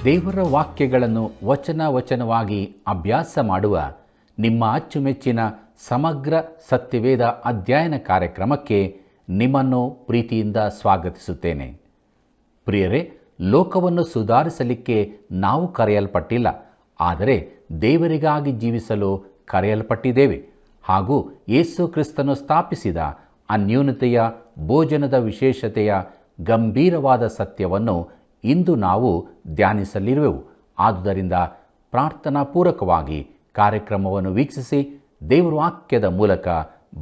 ದೇವರ ವಾಕ್ಯಗಳನ್ನು ವಚನವಾಗಿ ಅಭ್ಯಾಸ ಮಾಡುವ ನಿಮ್ಮ ಅಚ್ಚುಮೆಚ್ಚಿನ ಸಮಗ್ರ ಸತ್ಯವೇದ ಅಧ್ಯಯನ ಕಾರ್ಯಕ್ರಮಕ್ಕೆ ನಿಮ್ಮನ್ನು ಪ್ರೀತಿಯಿಂದ ಸ್ವಾಗತಿಸುತ್ತೇನೆ. ಪ್ರಿಯರೇ, ಲೋಕವನ್ನು ಸುಧಾರಿಸಲಿಕ್ಕೆ ನಾವು ಕರೆಯಲ್ಪಟ್ಟಿಲ್ಲ, ಆದರೆ ದೇವರಿಗಾಗಿ ಜೀವಿಸಲು ಕರೆಯಲ್ಪಟ್ಟಿದ್ದೇವೆ. ಹಾಗೂ ಯೇಸು ಕ್ರಿಸ್ತನು ಸ್ಥಾಪಿಸಿದ ಅನ್ಯೂನತೆಯ ಭೋಜನದ ವಿಶೇಷತೆಯ ಗಂಭೀರವಾದ ಸತ್ಯವನ್ನು ಇಂದು ನಾವು ಧ್ಯಾನಿಸಲಿರುವೆವು. ಆದುದರಿಂದ ಪ್ರಾರ್ಥನಾಪೂರ್ವಕವಾಗಿ ಕಾರ್ಯಕ್ರಮವನ್ನು ವೀಕ್ಷಿಸಿ ದೇವರ ವಾಕ್ಯದ ಮೂಲಕ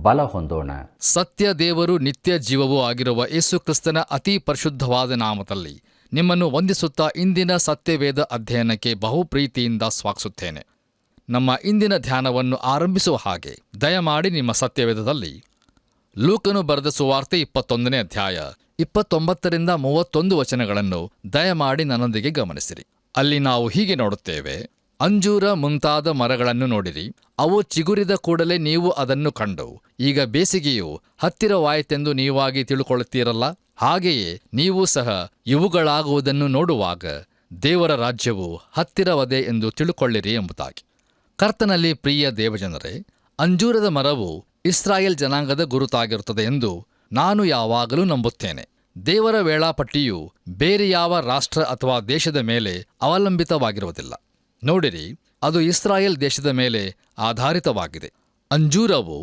ಬಲ ಹೊಂದೋಣ. ಸತ್ಯ ದೇವರು ನಿತ್ಯ ಜೀವವೂ ಆಗಿರುವ ಯೇಸು ಕ್ರಿಸ್ತನ ಅತಿ ಪರಿಶುದ್ಧವಾದ ನಾಮದಲ್ಲಿ ನಿಮ್ಮನ್ನು ವಂದಿಸುತ್ತಾ ಇಂದಿನ ಸತ್ಯವೇದ ಅಧ್ಯಯನಕ್ಕೆ ಬಹು ಪ್ರೀತಿಯಿಂದ ಸ್ವಾಗತಿಸುತ್ತೇನೆ. ನಮ್ಮ ಇಂದಿನ ಧ್ಯಾನವನ್ನು ಆರಂಭಿಸುವ ಹಾಗೆ ದಯಮಾಡಿ ನಿಮ್ಮ ಸತ್ಯವೇದದಲ್ಲಿ ಲೂಕನು ಬರೆದ ಸುವಾರ್ತೆ 21ನೇ ಅಧ್ಯಾಯ 29ರಿಂದ 31 ವಚನಗಳನ್ನು ದಯಮಾಡಿ ನನ್ನೊಂದಿಗೆ ಗಮನಿಸಿರಿ. ಅಲ್ಲಿ ನಾವು ಹೀಗೆ ನೋಡುತ್ತೇವೆ: ಅಂಜೂರ ಮುಂತಾದ ಮರಗಳನ್ನು ನೋಡಿರಿ, ಅವು ಚಿಗುರಿದ ಕೂಡಲೇ ನೀವು ಅದನ್ನು ಕಂಡು, ಈಗ ಬೇಸಿಗೆಯು ಹತ್ತಿರವಾಯಿತೆಂದು ನೀವಾಗಿ ತಿಳುಕೊಳ್ಳುತ್ತೀರಲ್ಲ, ಹಾಗೆಯೇ ನೀವು ಸಹ ಇವುಗಳಾಗುವುದನ್ನು ನೋಡುವಾಗ ದೇವರ ರಾಜ್ಯವು ಹತ್ತಿರವದೆ ಎಂದು ತಿಳುಕೊಳ್ಳಿರಿ ಎಂಬುದಾಗಿ. ಕರ್ತನಲ್ಲಿ ಪ್ರಿಯ ದೇವಜನರೇ, ಅಂಜೂರದ ಮರವು ಇಸ್ರಾಯೇಲ್ ಜನಾಂಗದ ಗುರುತಾಗಿರುತ್ತದೆ ಎಂದು ನಾನು ಯಾವಾಗಲೂ ನಂಬುತ್ತೇನೆ. ದೇವರ ವೇಳಾಪಟ್ಟಿಯು ಬೇರೆ ಯಾವ ರಾಷ್ಟ್ರ ಅಥವಾ ದೇಶದ ಮೇಲೆ ಅವಲಂಬಿತವಾಗಿರುವುದಿಲ್ಲ. ನೋಡಿರಿ, ಅದು ಇಸ್ರಾಯೇಲ್ ದೇಶದ ಮೇಲೆ ಆಧಾರಿತವಾಗಿದೆ. ಅಂಜೂರವು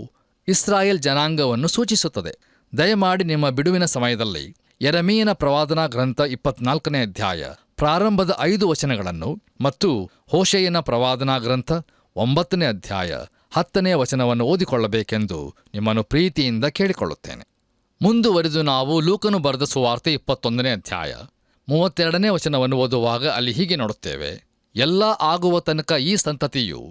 ಇಸ್ರಾಯೇಲ್ ಜನಾಂಗವನ್ನು ಸೂಚಿಸುತ್ತದೆ. ದಯಮಾಡಿ ನಿಮ್ಮ ಬಿಡುವಿನ ಸಮಯದಲ್ಲಿ ಯೆರೆಮೀಯನ ಪ್ರವಾದನಾ ಗ್ರಂಥ 24ನೇ ಅಧ್ಯಾಯ ಪ್ರಾರಂಭದ 5 ವಚನಗಳನ್ನು ಮತ್ತು ಹೋಶೇಯನ ಪ್ರವಾದನಾ ಗ್ರಂಥ 9ನೇ ಅಧ್ಯಾಯ 10ನೇ ವಚನವನ್ನು ಓದಿಕೊಳ್ಳಬೇಕೆಂದು ನಿಮ್ಮನ್ನು ಪ್ರೀತಿಯಿಂದ ಕೇಳಿಕೊಳ್ಳುತ್ತೇನೆ. ಮುಂದುವರಿದು ನಾವು ಲೂಕನು ಬರೆದ ಸುವಾರ್ತೆ 21ನೇ ಅಧ್ಯಾಯ 32ನೇ ವಚನವನ್ನು ಓದುವಾಗ ಅಲ್ಲಿ ಹೀಗೆ ನೋಡುತ್ತೇವೆ: ಎಲ್ಲ ಆಗುವ ತನಕ ಈ ಸಂತತಿಯು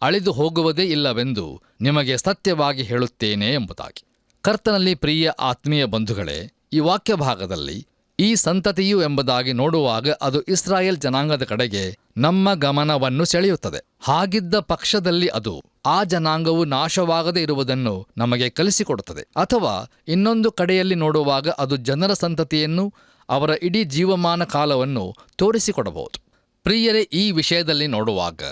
ಅಳಿದು ಹೋಗುವುದೇ ಇಲ್ಲವೆಂದು ನಿಮಗೆ ಸತ್ಯವಾಗಿ ಹೇಳುತ್ತೇನೆ ಎಂಬುದಾಗಿ. ಕರ್ತನಲ್ಲಿ ಪ್ರಿಯ ಆತ್ಮೀಯ ಬಂಧುಗಳೇ, ಈ ವಾಕ್ಯ ಭಾಗದಲ್ಲಿ ಈ ಸಂತತಿಯು ಎಂಬುದಾಗಿ ನೋಡುವಾಗ ಅದು ಇಸ್ರಾಯೇಲ್ ಜನಾಂಗದ ಕಡೆಗೆ ನಮ್ಮ ಗಮನವನ್ನು ಸೆಳೆಯುತ್ತದೆ. ಹಾಗಿದ್ದ ಪಕ್ಷದಲ್ಲಿ ಅದು ಆ ಜನಾಂಗವು ನಾಶವಾಗದೇ ಇರುವುದನ್ನು ನಮಗೆ ಕಲಿಸಿಕೊಡುತ್ತದೆ. ಅಥವಾ ಇನ್ನೊಂದು ಕಡೆಯಲ್ಲಿ ನೋಡುವಾಗ ಅದು ಜನರ ಸಂತತಿಯನ್ನು, ಅವರ ಇಡೀ ಜೀವಮಾನ ಕಾಲವನ್ನು ತೋರಿಸಿಕೊಡಬಹುದು. ಪ್ರಿಯರೇ, ಈ ವಿಷಯದಲ್ಲಿ ನೋಡುವಾಗ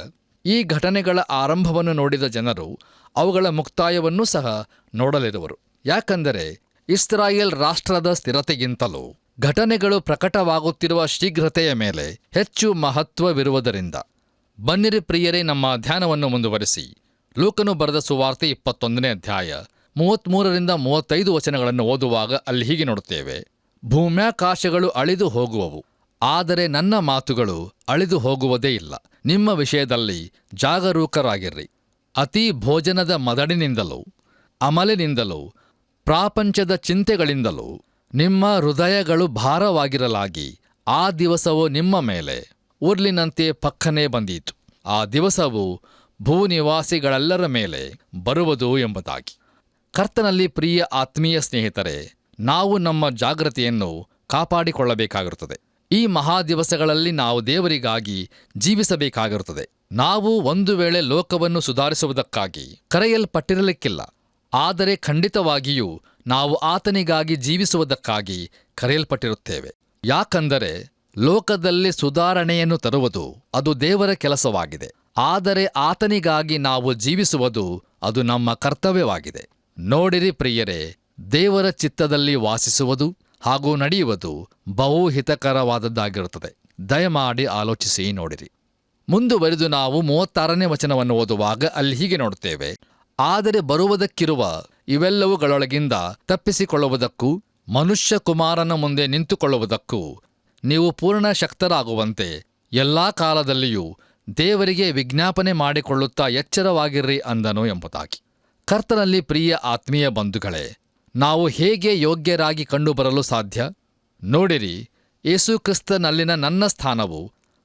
ಈ ಘಟನೆಗಳ ಆರಂಭವನ್ನು ನೋಡಿದ ಜನರು ಅವುಗಳ ಮುಕ್ತಾಯವನ್ನೂ ಸಹ ನೋಡಲಿರುವರು. ಯಾಕಂದರೆ ಇಸ್ರಾಯೇಲ್ ರಾಷ್ಟ್ರದ ಸ್ಥಿರತೆಗಿಂತಲೂ ಘಟನೆಗಳು ಪ್ರಕಟವಾಗುತ್ತಿರುವ ಶೀಘ್ರತೆಯ ಮೇಲೆ ಹೆಚ್ಚು ಮಹತ್ವವಿರುವುದರಿಂದ. ಬನ್ನಿರಿ ಪ್ರಿಯರೇ, ನಮ್ಮ ಧ್ಯಾನವನ್ನು ಮುಂದುವರಿಸಿ ಲೂಕನು ಬರೆದ ಸುವಾರ್ತೆ 21ನೇ ಅಧ್ಯಾಯ 33ರಿಂದ 35 ವಚನಗಳನ್ನು ಓದುವಾಗ ಅಲ್ಲಿ ಹೀಗೆ ನೋಡುತ್ತೇವೆ: ಭೂಮ್ಯಾಕಾಶಗಳು ಅಳಿದು ಹೋಗುವವು, ಆದರೆ ನನ್ನ ಮಾತುಗಳು ಅಳಿದು ಹೋಗುವುದೇ ಇಲ್ಲ. ನಿಮ್ಮ ವಿಷಯದಲ್ಲಿ ಜಾಗರೂಕರಾಗಿರ್ರಿ. ಅತಿ ಭೋಜನದ ಮದಡಿನಿಂದಲೂ ಅಮಲಿನಿಂದಲೂ ಪ್ರಾಪಂಚದ ಚಿಂತೆಗಳಿಂದಲೂ ನಿಮ್ಮ ಹೃದಯಗಳು ಭಾರವಾಗಿರಲಾಗಿ ಆ ದಿವಸವು ನಿಮ್ಮ ಮೇಲೆ ಉರ್ಲಿನಂತೆ ಪಕ್ಕನೆ ಬಂದೀತು. ಆ ದಿವಸವು ಭೂನಿವಾಸಿಗಳೆಲ್ಲರ ಮೇಲೆ ಬರುವುದು ಎಂಬುದಾಗಿ. ಕರ್ತನಲ್ಲಿ ಪ್ರಿಯ ಆತ್ಮೀಯ ಸ್ನೇಹಿತರೆ, ನಾವು ನಮ್ಮ ಜಾಗೃತಿಯನ್ನು ಕಾಪಾಡಿಕೊಳ್ಳಬೇಕಾಗಿರುತ್ತದೆ. ಈ ಮಹಾದಿವಸಗಳಲ್ಲಿ ನಾವು ದೇವರಿಗಾಗಿ ಜೀವಿಸಬೇಕಾಗಿರುತ್ತದೆ. ನಾವು ಒಂದು ವೇಳೆ ಲೋಕವನ್ನು ಸುಧಾರಿಸುವುದಕ್ಕಾಗಿ ಕರೆಯಲ್ಪಟ್ಟಿರಲಿಕ್ಕಿಲ್ಲ, ಆದರೆ ಖಂಡಿತವಾಗಿಯೂ ನಾವು ಆತನಿಗಾಗಿ ಜೀವಿಸುವುದಕ್ಕಾಗಿ ಕರೆಯಲ್ಪಟ್ಟಿರುತ್ತೇವೆ. ಯಾಕಂದರೆ ಲೋಕದಲ್ಲಿ ಸುಧಾರಣೆಯನ್ನು ತರುವುದು ಅದು ದೇವರ ಕೆಲಸವಾಗಿದೆ, ಆದರೆ ಆತನಿಗಾಗಿ ನಾವು ಜೀವಿಸುವುದು ಅದು ನಮ್ಮ ಕರ್ತವ್ಯವಾಗಿದೆ. ನೋಡಿರಿ ಪ್ರಿಯರೇ, ದೇವರ ಚಿತ್ತದಲ್ಲಿ ವಾಸಿಸುವುದು ಹಾಗೂ ನಡೆಯುವುದು ಬಹು ಹಿತಕರವಾದದ್ದಾಗಿರುತ್ತದೆ. ದಯಮಾಡಿ ಆಲೋಚಿಸಿ ನೋಡಿರಿ. ಮುಂದುವರಿದು ನಾವು 36ನೇ ವಚನವನ್ನು ಓದುವಾಗ ಅಲ್ಲಿ ಹೀಗೆ ನೋಡುತ್ತೇವೆ: ಆದರೆ ಬರುವುದಕ್ಕಿರುವ ಇವೆಲ್ಲವುಗಳೊಳಗಿಂದ ತಪ್ಪಿಸಿಕೊಳ್ಳುವುದಕ್ಕೂ ಮನುಷ್ಯ ಕುಮಾರನ ಮುಂದೆ ನಿಂತುಕೊಳ್ಳುವುದಕ್ಕೂ ನೀವು ಪೂರ್ಣ ಶಕ್ತರಾಗುವಂತೆ ಎಲ್ಲಾ ಕಾಲದಲ್ಲಿಯೂ ದೇವರಿಗೆ ವಿಜ್ಞಾಪನೆ ಮಾಡಿಕೊಳ್ಳುತ್ತಾ ಎಚ್ಚರವಾಗಿರ್ರಿ ಅಂದನು ಎಂಬುದಾಗಿ. ಕರ್ತನಲ್ಲಿ ಪ್ರಿಯ ಆತ್ಮೀಯ ಬಂಧುಗಳೇ, ನಾವು ಹೇಗೆ ಯೋಗ್ಯರಾಗಿ ಕಂಡುಬರಲು ಸಾಧ್ಯ? ನೋಡಿರಿ, ಯೇಸು ಕ್ರಿಸ್ತನಲ್ಲಿನ ನನ್ನ ಸ್ಥಾನವು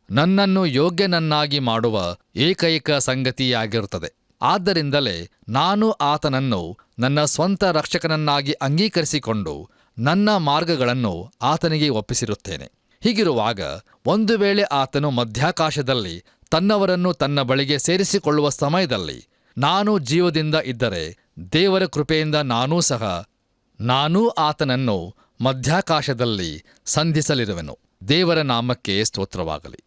ನನ್ನನ್ನು ಯೋಗ್ಯನನ್ನಾಗಿ ಮಾಡುವ ಏಕೈಕ ಸಂಗತಿಯಾಗಿರುತ್ತದೆ. ಆದ್ದರಿಂದಲೇ ನಾನು ಆತನನ್ನು ನನ್ನ ಸ್ವಂತ ರಕ್ಷಕನನ್ನಾಗಿ ಅಂಗೀಕರಿಸಿಕೊಂಡು ನನ್ನ ಮಾರ್ಗಗಳನ್ನು ಆತನಿಗೆ ಒಪ್ಪಿಸಿರುತ್ತೇನೆ. ಹೀಗಿರುವಾಗ ಒಂದು ವೇಳೆ ಆತನು ಮಧ್ಯಾಕಾಶದಲ್ಲಿ ತನ್ನವರನ್ನು ತನ್ನ ಬಳಿಗೆ ಸೇರಿಸಿಕೊಳ್ಳುವ ಸಮಯದಲ್ಲಿ ನಾನು ಜೀವದಿಂದ ಇದ್ದರೆ ದೇವರ ಕೃಪೆಯಿಂದ ನಾನೂ ಆತನನ್ನು ಮಧ್ಯಾಕಾಶದಲ್ಲಿ ಸಂಧಿಸಲಿರುವೆನು. ದೇವರ ನಾಮಕ್ಕೆ ಸ್ತೋತ್ರವಾಗಲಿ.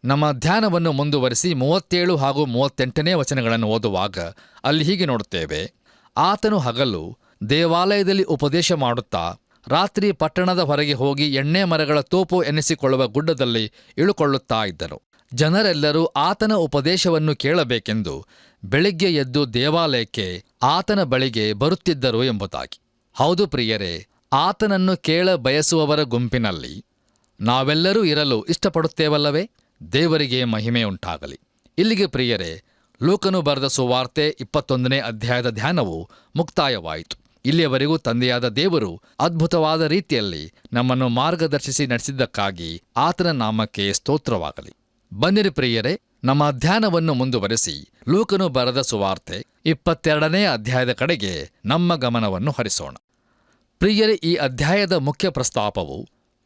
ನಮ್ಮ ಧ್ಯಾನವನ್ನು ಮುಂದುವರಿಸಿ 37 ಹಾಗೂ 38ನೇ ವಚನಗಳನ್ನು ಓದುವಾಗ ಅಲ್ಲಿ ಹೀಗೆ ನೋಡುತ್ತೇವೆ. ಆತನು ಹಗಲು ದೇವಾಲಯದಲ್ಲಿ ಉಪದೇಶ ಮಾಡುತ್ತಾ ರಾತ್ರಿ ಪಟ್ಟಣದ ಹೊರಗೆ ಹೋಗಿ ಎಣ್ಣೆ ಮರಗಳ ತೋಪು ಎನಿಸಿಕೊಳ್ಳುವ ಗುಡ್ಡದಲ್ಲಿ ಇಳುಕೊಳ್ಳುತ್ತಾ ಇದ್ದನು. ಜನರೆಲ್ಲರೂ ಆತನ ಉಪದೇಶವನ್ನು ಕೇಳಬೇಕೆಂದು ಬೆಳಿಗ್ಗೆ ಎದ್ದು ದೇವಾಲಯಕ್ಕೆ ಆತನ ಬಳಿಗೆ ಬರುತ್ತಿದ್ದರು ಎಂಬುದಾಗಿ. ಹೌದು ಪ್ರಿಯರೇ, ಆತನನ್ನು ಕೇಳ ಬಯಸುವವರ ಗುಂಪಿನಲ್ಲಿ ನಾವೆಲ್ಲರೂ ಇರಲು ಇಷ್ಟಪಡುತ್ತೇವಲ್ಲವೇ? ದೇವರಿಗೆ ಮಹಿಮೆಯುಂಟಾಗಲಿ. ಇಲ್ಲಿಗೆ ಪ್ರಿಯರೇ, ಲೂಕನು ಬರೆದ ಸುವಾರ್ತೆ 21ನೇ ಅಧ್ಯಾಯದ ಧ್ಯಾನವು ಮುಕ್ತಾಯವಾಯಿತು. ಇಲ್ಲಿಯವರೆಗೂ ತಂದೆಯಾದ ದೇವರು ಅದ್ಭುತವಾದ ರೀತಿಯಲ್ಲಿ ನಮ್ಮನ್ನು ಮಾರ್ಗದರ್ಶಿಸಿ ನಡೆಸಿದ್ದಕ್ಕಾಗಿ ಆತನ ನಾಮಕ್ಕೆ ಸ್ತೋತ್ರವಾಗಲಿ. ಬನ್ನಿರಿ ಪ್ರಿಯರೇ, ನಮ್ಮ ಧ್ಯಾನವನ್ನು ಮುಂದುವರೆಸಿ ಲೂಕನು ಬರೆದ ಸುವಾರ್ತೆ 22ನೇ ಅಧ್ಯಾಯದ ಕಡೆಗೆ ನಮ್ಮ ಗಮನವನ್ನು ಹರಿಸೋಣ. ಪ್ರಿಯರೇ, ಈ ಅಧ್ಯಾಯದ ಮುಖ್ಯ ಪ್ರಸ್ತಾಪವು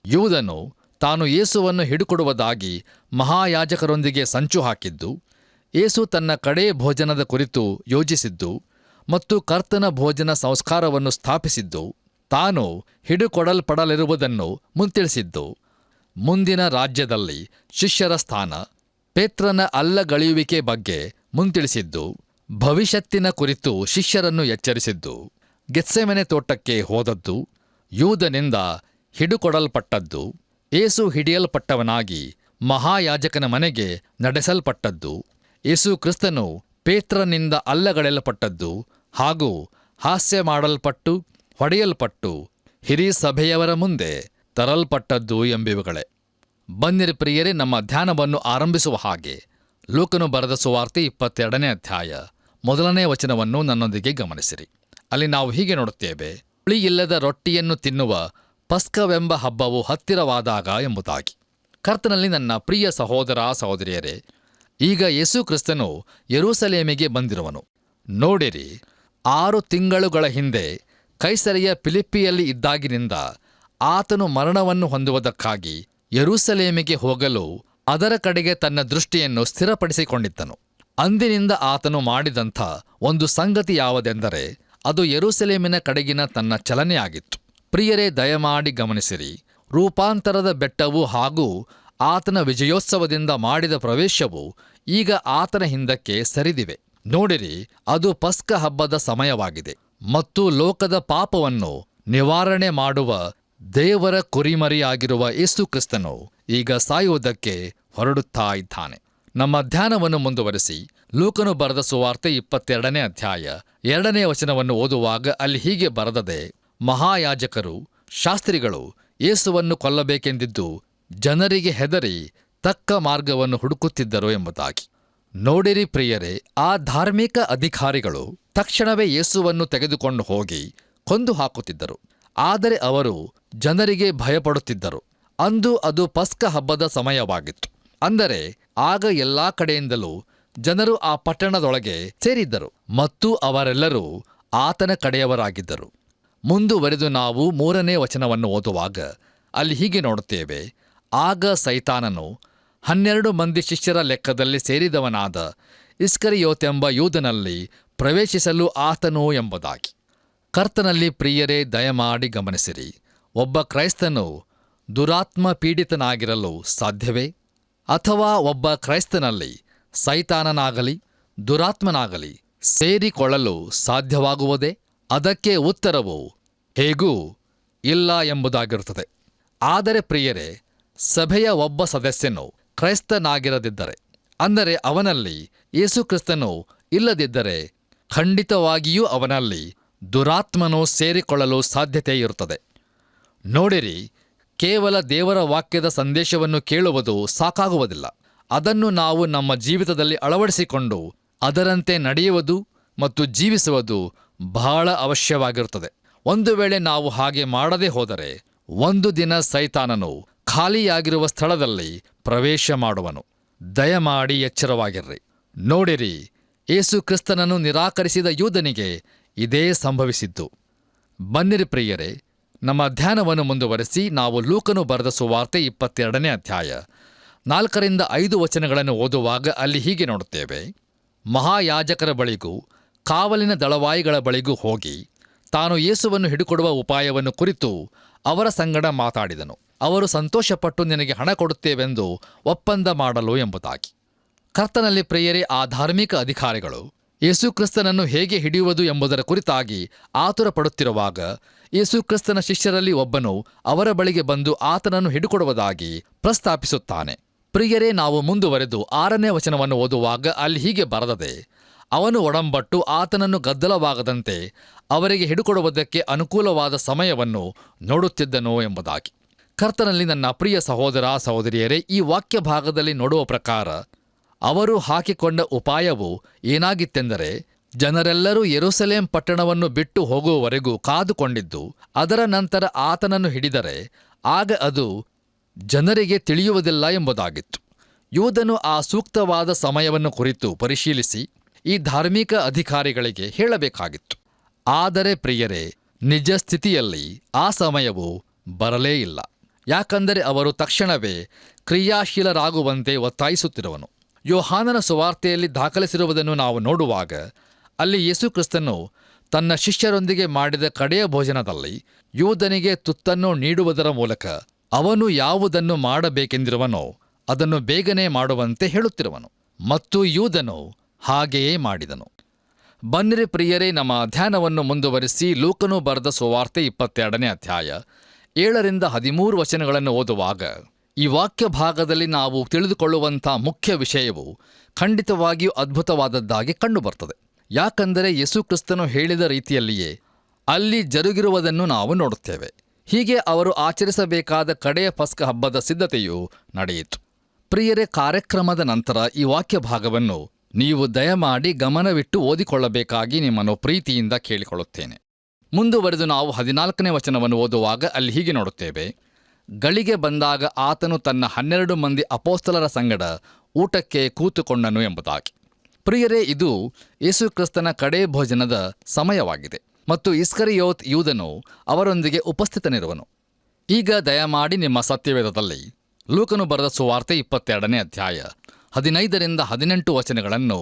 ಯೂದನು ತಾನು ಯೇಸುವನ್ನು ಹಿಡುಕೊಡುವುದಾಗಿ ಮಹಾಯಾಜಕರೊಂದಿಗೆ ಸಂಚು ಹಾಕಿದ್ದು, ಯೇಸು ತನ್ನ ಕಡೇ ಭೋಜನದ ಕುರಿತು ಯೋಜಿಸಿದ್ದು ಮತ್ತು ಕರ್ತನ ಭೋಜನ ಸಂಸ್ಕಾರವನ್ನು ಸ್ಥಾಪಿಸಿದ್ದು, ತಾನು ಹಿಡುಕೊಡಲ್ಪಡಲಿರುವುದನ್ನು ಮುಂತಿಳಿಸಿದ್ದು, ಮುಂದಿನ ರಾಜ್ಯದಲ್ಲಿ ಶಿಷ್ಯರ ಸ್ಥಾನ, ಪೇತ್ರನ ಅಲ್ಲಗಳೆಯುವಿಕೆ ಬಗ್ಗೆ ಮುಂತಿಳಿಸಿದ್ದು, ಭವಿಷ್ಯತ್ತಿನ ಕುರಿತು ಶಿಷ್ಯರನ್ನು ಎಚ್ಚರಿಸಿದ್ದು, ಗೆತ್ಸೆಮನೆ ತೋಟಕ್ಕೆ ಹೋದದ್ದು, ಯೂದನಿಂದ ಹಿಡುಕೊಡಲ್ಪಟ್ಟದ್ದು, ಯೇಸು ಹಿಡಿಯಲ್ಪಟ್ಟವನಾಗಿ ಮಹಾಯಾಜಕನ ಮನೆಗೆ ನಡೆಸಲ್ಪಟ್ಟದ್ದು, ಯೇಸು ಕ್ರಿಸ್ತನು ಪೇತ್ರನಿಂದ ಅಲ್ಲಗಳೆಯಲ್ಪಟ್ಟದ್ದು ಹಾಗೂ ಹಾಸ್ಯ ಮಾಡಲ್ಪಟ್ಟು ಹೊಡೆಯಲ್ಪಟ್ಟು ಹಿರೀ ಸಭೆಯವರ ಮುಂದೆ ತರಲ್ಪಟ್ಟದ್ದು ಎಂಬಿವುಗಳೇ. ಬನ್ನಿರಿ ಪ್ರಿಯರೇ, ನಮ್ಮ ಧ್ಯಾನವನ್ನು ಆರಂಭಿಸುವ ಹಾಗೆ ಲೂಕನು ಬರೆದ ಸುವಾರ್ತೆ 22ನೇ ಅಧ್ಯಾಯ 1ನೇ ವಚನವನ್ನು ನನ್ನೊಂದಿಗೆ ಗಮನಿಸಿರಿ. ಅಲ್ಲಿ ನಾವು ಹೀಗೆ ನೋಡುತ್ತೇವೆ, ಹುಳಿಯಿಲ್ಲದ ರೊಟ್ಟಿಯನ್ನು ತಿನ್ನುವ ಪಸ್ಕವೆಂಬ ಹಬ್ಬವು ಹತ್ತಿರವಾದಾಗ ಎಂಬುದಾಗಿ. ಕರ್ತನಲ್ಲಿ ನನ್ನ ಪ್ರಿಯ ಸಹೋದರ ಸಹೋದರಿಯರೇ, ಈಗ ಯೇಸು ಕ್ರಿಸ್ತನು ಯೆರೂಸಲೇಮಿಗೆ ಬಂದಿರುವನು. ನೋಡಿರಿ, 6 ತಿಂಗಳುಗಳ ಹಿಂದೆ ಕೈಸರಿಯ ಫಿಲಿಪ್ಪಿಯಲ್ಲಿ ಇದ್ದಾಗಿನಿಂದ ಆತನು ಮರಣವನ್ನು ಹೊಂದುವುದಕ್ಕಾಗಿ ಯೆರೂಸಲೇಮಿಗೆ ಹೋಗಲು ಅದರ ಕಡೆಗೆ ತನ್ನ ದೃಷ್ಟಿಯನ್ನು ಸ್ಥಿರಪಡಿಸಿಕೊಂಡಿದ್ದನು. ಅಂದಿನಿಂದ ಆತನು ಮಾಡಿದಂಥ ಒಂದು ಸಂಗತಿ ಯಾವುದೆಂದರೆ ಅದು ಯೆರೂಸಲೇಮಿನ ಕಡೆಗಿನ ತನ್ನ ಚಲನೆಯಾಗಿತ್ತು. ಪ್ರಿಯರೇ, ದಯಮಾಡಿ ಗಮನಿಸಿರಿ, ರೂಪಾಂತರದ ಬೆಟ್ಟವು ಹಾಗೂ ಆತನ ವಿಜಯೋತ್ಸವದಿಂದ ಮಾಡಿದ ಪ್ರವೇಶವು ಈಗ ಆತನ ಹಿಂದಕ್ಕೆ ಸರಿದಿವೆ. ನೋಡಿರಿ, ಅದು ಪಸ್ಕ ಹಬ್ಬದ ಸಮಯವಾಗಿದೆ ಮತ್ತು ಲೋಕದ ಪಾಪವನ್ನು ನಿವಾರಣೆ ಮಾಡುವ ದೇವರ ಕುರಿಮರಿಯಾಗಿರುವ ಯೇಸು ಕ್ರಿಸ್ತನು ಈಗ ಸಾಯುವುದಕ್ಕೆ ಹೊರಡುತ್ತಾ ಇದ್ದಾನೆ. ನಮ್ಮ ಧ್ಯಾನವನ್ನು ಮುಂದುವರಿಸಿ ಲೂಕನು ಬರೆದ ಸುವಾರ್ತೆ 22ನೇ ಅಧ್ಯಾಯ 2ನೇ ವಚನವನ್ನು ಓದುವಾಗ ಅಲ್ಲಿ ಹೀಗೆ ಬರೆದದೆ, ಮಹಾಯಾಜಕರು ಶಾಸ್ತ್ರಿಗಳು ಯೇಸುವನ್ನು ಕೊಲ್ಲಬೇಕೆಂದಿದ್ದು ಜನರಿಗೆ ಹೆದರಿ ತಕ್ಕ ಮಾರ್ಗವನ್ನು ಹುಡುಕುತ್ತಿದ್ದರು ಎಂಬುದಾಗಿ. ನೋಡಿರಿ ಪ್ರಿಯರೇ, ಆ ಧಾರ್ಮಿಕ ಅಧಿಕಾರಿಗಳು ತಕ್ಷಣವೇ ಯೇಸುವನ್ನು ತೆಗೆದುಕೊಂಡು ಹೋಗಿ ಕೊಂದು ಹಾಕುತ್ತಿದ್ದರು. ಆದರೆ ಅವರು ಜನರಿಗೆ ಭಯಪಡುತ್ತಿದ್ದರು. ಅಂದು ಅದು ಪಸ್ಕ ಹಬ್ಬದ ಸಮಯವಾಗಿತ್ತು. ಅಂದರೆ ಆಗ ಎಲ್ಲಾ ಕಡೆಯಿಂದಲೂ ಜನರು ಆ ಪಟ್ಟಣದೊಳಗೆ ಸೇರಿದ್ದರು ಮತ್ತು ಅವರೆಲ್ಲರೂ ಆತನ ಕಡೆಯವರಾಗಿದ್ದರು. ಮುಂದುವರೆದು ನಾವು 3ನೇ ವಚನವನ್ನು ಓದುವಾಗ ಅಲ್ಲಿ ಹೀಗೆ ನೋಡುತ್ತೇವೆ, ಆಗ ಸೈತಾನನು 12 ಮಂದಿ ಶಿಷ್ಯರ ಲೆಕ್ಕದಲ್ಲಿ ಸೇರಿದವನಾದ ಇಸ್ಕರಿಯೋತೆಂಬ ಯೂದನಲ್ಲಿ ಪ್ರವೇಶಿಸಲು ಆತನು ಎಂಬುದಾಗಿ. ಕರ್ತನಲ್ಲಿ ಪ್ರಿಯರೇ, ದಯಮಾಡಿ ಗಮನಿಸಿರಿ, ಒಬ್ಬ ಕ್ರೈಸ್ತನು ದುರಾತ್ಮ ಪೀಡಿತನಾಗಿರಲು ಸಾಧ್ಯವೇ? ಅಥವಾ ಒಬ್ಬ ಕ್ರೈಸ್ತನಲ್ಲಿ ಸೈತಾನನಾಗಲಿ ದುರಾತ್ಮನಾಗಲಿ ಸೇರಿಕೊಳ್ಳಲು ಸಾಧ್ಯವಾಗುವುದೇ? ಅದಕ್ಕೆ ಉತ್ತರವು ಹೇಗೂ ಇಲ್ಲ ಎಂಬುದಾಗಿರುತ್ತದೆ. ಆದರೆ ಪ್ರಿಯರೇ, ಸಭೆಯ ಒಬ್ಬ ಸದಸ್ಯನು ಕ್ರೈಸ್ತನಾಗಿರದಿದ್ದರೆ, ಅಂದರೆ ಅವನಲ್ಲಿ ಯೇಸುಕ್ರಿಸ್ತನು ಇಲ್ಲದಿದ್ದರೆ, ಖಂಡಿತವಾಗಿಯೂ ಅವನಲ್ಲಿ ದುರಾತ್ಮನು ಸೇರಿಕೊಳ್ಳಲು ಸಾಧ್ಯತೆ ಇರುತ್ತದೆ. ನೋಡಿರಿ, ಕೇವಲ ದೇವರ ವಾಕ್ಯದ ಸಂದೇಶವನ್ನು ಕೇಳುವುದು ಸಾಕಾಗುವುದಿಲ್ಲ. ಅದನ್ನು ನಾವು ನಮ್ಮ ಜೀವಿತದಲ್ಲಿ ಅಳವಡಿಸಿಕೊಂಡು ಅದರಂತೆ ನಡೆಯುವುದು ಮತ್ತು ಜೀವಿಸುವುದು ಬಹಳ ಅವಶ್ಯವಾಗಿರುತ್ತದೆ. ಒಂದು ವೇಳೆ ನಾವು ಹಾಗೆ ಮಾಡದೇ ಹೋದರೆ ಒಂದು ದಿನ ಸೈತಾನನು ಖಾಲಿಯಾಗಿರುವ ಸ್ಥಳದಲ್ಲಿ ಪ್ರವೇಶ ಮಾಡುವನು. ದಯಮಾಡಿ ಎಚ್ಚರವಾಗಿರ್ರಿ. ನೋಡಿರಿ, ಯೇಸು ಕ್ರಿಸ್ತನನ್ನು ನಿರಾಕರಿಸಿದ ಯೂದನಿಗೆ ಇದೇ ಸಂಭವಿಸಿದ್ದು. ಬನ್ನಿರಿ ಪ್ರಿಯರೇ, ನಮ್ಮ ಧ್ಯಾನವನ್ನು ಮುಂದುವರೆಸಿ ನಾವು ಲೂಕನು ಬರೆದ ಸುವಾರ್ತೆ 22ನೇ ಅಧ್ಯಾಯ 4ರಿಂದ 5 ವಚನಗಳನ್ನು ಓದುವಾಗ ಅಲ್ಲಿ ಹೀಗೆ ನೋಡುತ್ತೇವೆ, ಮಹಾಯಾಜಕರ ಬಳಿಗೂ ಕಾವಲಿನ ದಳವಾಯಿಗಳ ಬಳಿಗೂ ಹೋಗಿ ತಾನು ಯೇಸುವನ್ನು ಹಿಡುಕೊಡುವ ಉಪಾಯವನ್ನು ಕುರಿತು ಅವರ ಸಂಗಡ ಮಾತಾಡಿದನು. ಅವರು ಸಂತೋಷಪಟ್ಟು ನಿನಗೆ ಹಣ ಕೊಡುತ್ತೇವೆಂದು ಒಪ್ಪಂದ ಮಾಡಲು ಎಂಬುದಾಗಿ. ಕರ್ತನಲ್ಲಿ ಪ್ರಿಯರೇ, ಆ ಧಾರ್ಮಿಕ ಅಧಿಕಾರಿಗಳು ಯೇಸುಕ್ರಿಸ್ತನನ್ನು ಹೇಗೆ ಹಿಡಿಯುವುದು ಎಂಬುದರ ಕುರಿತಾಗಿ ಆತುರ ಪಡುತ್ತಿರುವಾಗ ಯೇಸುಕ್ರಿಸ್ತನ ಶಿಷ್ಯರಲ್ಲಿ ಒಬ್ಬನು ಅವರ ಬಳಿಗೆ ಬಂದು ಆತನನ್ನು ಹಿಡಿಕೊಡುವುದಾಗಿ ಪ್ರಸ್ತಾಪಿಸುತ್ತಾನೆ. ಪ್ರಿಯರೇ, ನಾವು ಮುಂದುವರೆದು 6ನೇ ವಚನವನ್ನು ಓದುವಾಗ ಅಲ್ಲಿ ಹೀಗೆ ಬರೆದದೆ, ಅವನು ಒಡಂಬಟ್ಟು ಆತನನ್ನು ಗದ್ದಲವಾಗದಂತೆ ಅವರಿಗೆ ಹಿಡಿಕೊಡುವುದಕ್ಕೆ ಅನುಕೂಲವಾದ ಸಮಯವನ್ನು ನೋಡುತ್ತಿದ್ದನು ಎಂಬುದಾಗಿ. ಕರ್ತನಲ್ಲಿ ನನ್ನ ಪ್ರಿಯ ಸಹೋದರ ಸಹೋದರಿಯರೇ, ಈ ವಾಕ್ಯ ಭಾಗದಲ್ಲಿ ನೋಡುವ ಪ್ರಕಾರ ಅವರು ಹಾಕಿಕೊಂಡ ಉಪಾಯವು ಏನಾಗಿತ್ತೆಂದರೆ, ಜನರೆಲ್ಲರೂ ಯೆರೂಸಲೇಮ್ ಪಟ್ಟಣವನ್ನು ಬಿಟ್ಟು ಹೋಗುವವರೆಗೂ ಕಾದುಕೊಂಡಿದ್ದು, ಅದರ ನಂತರ ಆತನನ್ನು ಹಿಡಿದರೆ ಆಗ ಅದು ಜನರಿಗೆ ತಿಳಿಯುವುದಿಲ್ಲ ಎಂಬುದಾಗಿತ್ತು. ಯೂದನು ಆ ಸೂಕ್ತವಾದ ಸಮಯವನ್ನು ಕುರಿತು ಪರಿಶೀಲಿಸಿ ಈ ಧಾರ್ಮಿಕ ಅಧಿಕಾರಿಗಳಿಗೆ ಹೇಳಬೇಕಾಗಿತ್ತು. ಆದರೆ ಪ್ರಿಯರೇ, ನಿಜ ಸ್ಥಿತಿಯಲ್ಲಿ ಆ ಸಮಯವು ಬರಲೇ ಇಲ್ಲ. ಯಾಕಂದರೆ ಅವರು ತಕ್ಷಣವೇ ಕ್ರಿಯಾಶೀಲರಾಗುವಂತೆ ಒತ್ತಾಯಿಸುತ್ತಿರುವನು. ಯೋಹಾನನ ಸುವಾರ್ತೆಯಲ್ಲಿ ದಾಖಲಿಸಿರುವುದನ್ನು ನಾವು ನೋಡುವಾಗ ಅಲ್ಲಿ ಯೇಸುಕ್ರಿಸ್ತನು ತನ್ನ ಶಿಷ್ಯರೊಂದಿಗೆ ಮಾಡಿದ ಕಡೆಯ ಭೋಜನದಲ್ಲಿ ಯೂದನಿಗೆ ತುತ್ತನ್ನು ನೀಡುವುದರ ಮೂಲಕ ಅವನು ಯಾವುದನ್ನು ಮಾಡಬೇಕೆಂದಿರುವನೋ ಅದನ್ನು ಬೇಗನೆ ಮಾಡುವಂತೆ ಹೇಳುತ್ತಿರುವನು. ಮತ್ತು ಯೂದನು ಹಾಗೆಯೇ ಮಾಡಿದನು. ಬನ್ನಿರಿ ಪ್ರಿಯರೇ, ನಮ್ಮ ಧ್ಯಾನವನ್ನು ಮುಂದುವರಿಸಿ ಲೂಕನು ಬರೆದ ಸುವಾರ್ತೆ 22ನೇ ಅಧ್ಯಾಯ 7ರಿಂದ 13 ವಚನಗಳನ್ನು ಓದುವಾಗ ಈ ವಾಕ್ಯ ಭಾಗದಲ್ಲಿ ನಾವು ತಿಳಿದುಕೊಳ್ಳುವಂಥ ಮುಖ್ಯ ವಿಷಯವು ಖಂಡಿತವಾಗಿಯೂ ಅದ್ಭುತವಾದದ್ದಾಗಿ ಕಂಡುಬರ್ತದೆ. ಯಾಕಂದರೆ ಯೇಸುಕ್ರಿಸ್ತನು ಹೇಳಿದ ರೀತಿಯಲ್ಲಿಯೇ ಅಲ್ಲಿ ಜರುಗಿರುವುದನ್ನು ನಾವು ನೋಡುತ್ತೇವೆ. ಹೀಗೆ ಅವರು ಆಚರಿಸಬೇಕಾದ ಕಡೆಯ ಪಸ್ಕ ಹಬ್ಬದ ಸಿದ್ಧತೆಯು ನಡೆಯಿತು. ಪ್ರಿಯರೇ, ಕಾರ್ಯಕ್ರಮದ ನಂತರ ಈ ವಾಕ್ಯ ಭಾಗವನ್ನು ನೀವು ದಯಮಾಡಿ ಗಮನವಿಟ್ಟು ಓದಿಕೊಳ್ಳಬೇಕಾಗಿ ನಿಮ್ಮನ್ನು ಪ್ರೀತಿಯಿಂದ ಕೇಳಿಕೊಳ್ಳುತ್ತೇನೆ. ಮುಂದುವರೆದು ನಾವು 14ನೇ ವಚನವನ್ನು ಓದುವಾಗ ಅಲ್ಲಿ ಹೀಗೆ ನೋಡುತ್ತೇವೆ, ಗಳಿಗೆ ಬಂದಾಗ ಆತನು ತನ್ನ 12 ಮಂದಿ ಅಪೋಸ್ತಲರ ಸಂಗಡ ಊಟಕ್ಕೆ ಕೂತುಕೊಂಡನು ಎಂಬುದಾಗಿ. ಪ್ರಿಯರೇ, ಇದು ಯೇಸುಕ್ರಿಸ್ತನ ಕಡೇ ಭೋಜನದ ಸಮಯವಾಗಿದೆ ಮತ್ತು ಇಸ್ಕರಿಯೋತ್ ಯೂದನು ಅವರೊಂದಿಗೆ ಉಪಸ್ಥಿತನಿರುವನು. ಈಗ ದಯಮಾಡಿ ನಿಮ್ಮ ಸತ್ಯವೇದದಲ್ಲಿ ಲೂಕನು ಬರೆದ ಸುವಾರ್ತೆ 22ನೇ ಅಧ್ಯಾಯ 15ರಿಂದ 18 ವಚನಗಳನ್ನು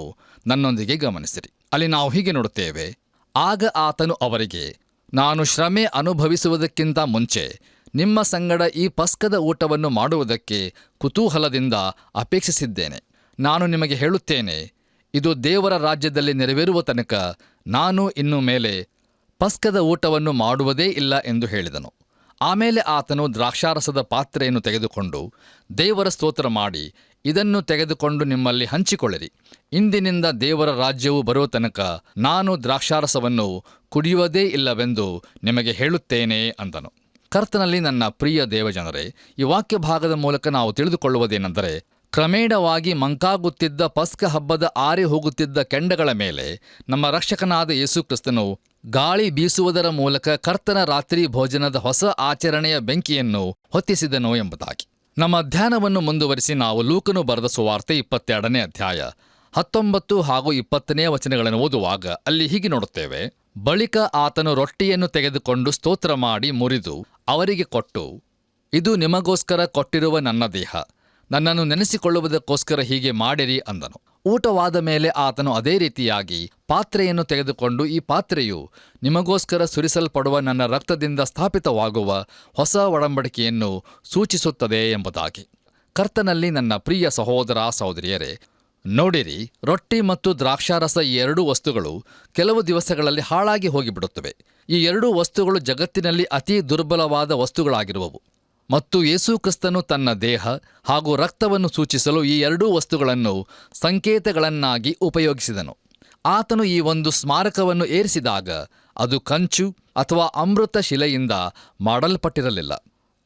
ನನ್ನೊಂದಿಗೆ ಗಮನಿಸಿರಿ. ಅಲ್ಲಿ ನಾವು ಹೀಗೆ ನೋಡುತ್ತೇವೆ, ಆಗ ಆತನು ಅವರಿಗೆ, ನಾನು ಶ್ರಮೆ ಅನುಭವಿಸುವುದಕ್ಕಿಂತ ಮುಂಚೆ ನಿಮ್ಮ ಸಂಗಡ ಈ ಪಸ್ಕದ ಊಟವನ್ನು ಮಾಡುವುದಕ್ಕೆ ಕುತೂಹಲದಿಂದ ಅಪೇಕ್ಷಿಸಿದ್ದೇನೆ. ನಾನು ನಿಮಗೆ ಹೇಳುತ್ತೇನೆ, ಇದು ದೇವರ ರಾಜ್ಯದಲ್ಲಿ ನೆರವೇರುವ ತನಕ ನಾನು ಇನ್ನು ಮೇಲೆ ಪಸ್ಕದ ಊಟವನ್ನು ಮಾಡುವುದೇ ಇಲ್ಲ ಎಂದು ಹೇಳಿದನು. ಆಮೇಲೆ ಆತನು ದ್ರಾಕ್ಷಾರಸದ ಪಾತ್ರೆಯನ್ನು ತೆಗೆದುಕೊಂಡು ದೇವರ ಸ್ತೋತ್ರ ಮಾಡಿ, ಇದನ್ನು ತೆಗೆದುಕೊಂಡು ನಿಮ್ಮಲ್ಲಿ ಹಂಚಿಕೊಳ್ಳಿರಿ. ಇಂದಿನಿಂದ ದೇವರ ರಾಜ್ಯವು ಬರುವ ತನಕ ನಾನು ದ್ರಾಕ್ಷಾರಸವನ್ನು ಕುಡಿಯುವುದೇ ಇಲ್ಲವೆಂದು ನಿಮಗೆ ಹೇಳುತ್ತೇನೆ ಅಂದನು. ಕರ್ತನಲ್ಲಿ ನನ್ನ ಪ್ರಿಯ ದೇವಜನರೇ, ಈ ವಾಕ್ಯ ಭಾಗದ ಮೂಲಕ ನಾವು ತಿಳಿದುಕೊಳ್ಳುವುದೇನೆಂದರೆ, ಕ್ರಮೇಣವಾಗಿ ಮಂಕಾಗುತ್ತಿದ್ದ ಪಸ್ಕ ಹಬ್ಬದ ಆರಿ ಹೋಗುತ್ತಿದ್ದ ಕೆಂಡಗಳ ಮೇಲೆ ನಮ್ಮ ರಕ್ಷಕನಾದ ಯೇಸುಕ್ರಿಸ್ತನು ಗಾಳಿ ಬೀಸುವುದರ ಮೂಲಕ ಕರ್ತನ ರಾತ್ರಿ ಭೋಜನದ ಹೊಸ ಆಚರಣೆಯ ಬೆಂಕಿಯನ್ನು ಹೊತ್ತಿಸಿದನು ಎಂಬುದಾಗಿ. ನಮ್ಮ ಧ್ಯಾನವನ್ನು ಮುಂದುವರಿಸಿ ನಾವು ಲೂಕನು ಬರೆದ ಸುವಾರ್ತೆ 22ನೇ ಅಧ್ಯಾಯ 19 ಹಾಗೂ 20ನೇ ವಚನಗಳನ್ನು ಓದುವಾಗ ಅಲ್ಲಿ ಹೀಗೆ ನೋಡುತ್ತೇವೆ, ಬಳಿಕ ಆತನು ರೊಟ್ಟಿಯನ್ನು ತೆಗೆದುಕೊಂಡು ಸ್ತೋತ್ರ ಮಾಡಿ ಮುರಿದು ಅವರಿಗೆ ಕೊಟ್ಟು, ಇದು ನಿಮಗೋಸ್ಕರ ಕೊಟ್ಟಿರುವ ನನ್ನ ದೇಹ, ನನ್ನನ್ನು ನೆನೆಸಿಕೊಳ್ಳುವುದಕ್ಕೋಸ್ಕರ ಹೀಗೆ ಮಾಡಿರಿ ಅಂದನು. ಊಟವಾದ ಮೇಲೆ ಆತನು ಅದೇ ರೀತಿಯಾಗಿ ಪಾತ್ರೆಯನ್ನು ತೆಗೆದುಕೊಂಡು, ಈ ಪಾತ್ರೆಯು ನಿಮಗೋಸ್ಕರ ಸುರಿಸಲ್ಪಡುವ ನನ್ನ ರಕ್ತದಿಂದ ಸ್ಥಾಪಿತವಾಗುವ ಹೊಸ ಒಡಂಬಡಿಕೆಯನ್ನು ಸೂಚಿಸುತ್ತದೆ ಎಂಬುದಾಗಿ. ಕರ್ತನಲ್ಲಿ ನನ್ನ ಪ್ರಿಯ ಸಹೋದರ ಸಹೋದರಿಯರೇ, ನೋಡಿರಿ, ರೊಟ್ಟಿ ಮತ್ತು ದ್ರಾಕ್ಷಾರಸ ಈ 2 ವಸ್ತುಗಳು ಕೆಲವು ದಿವಸಗಳಲ್ಲಿ ಹಾಳಾಗಿ ಹೋಗಿಬಿಡುತ್ತವೆ. ಈ 2 ವಸ್ತುಗಳು ಜಗತ್ತಿನಲ್ಲಿ ಅತಿ ದುರ್ಬಲವಾದ ವಸ್ತುಗಳಾಗಿರುವವು ಮತ್ತು ಯೇಸುಕ್ರಿಸ್ತನು ತನ್ನ ದೇಹ ಹಾಗೂ ರಕ್ತವನ್ನು ಸೂಚಿಸಲು ಈ 2 ವಸ್ತುಗಳನ್ನು ಸಂಕೇತಗಳನ್ನಾಗಿ ಉಪಯೋಗಿಸಿದನು. ಆತನು ಈ ಒಂದು ಸ್ಮಾರಕವನ್ನು ಏರಿಸಿದಾಗ ಅದು ಕಂಚು ಅಥವಾ ಅಮೃತ ಶಿಲೆಯಿಂದ ಮಾಡಲ್ಪಟ್ಟಿರಲಿಲ್ಲ,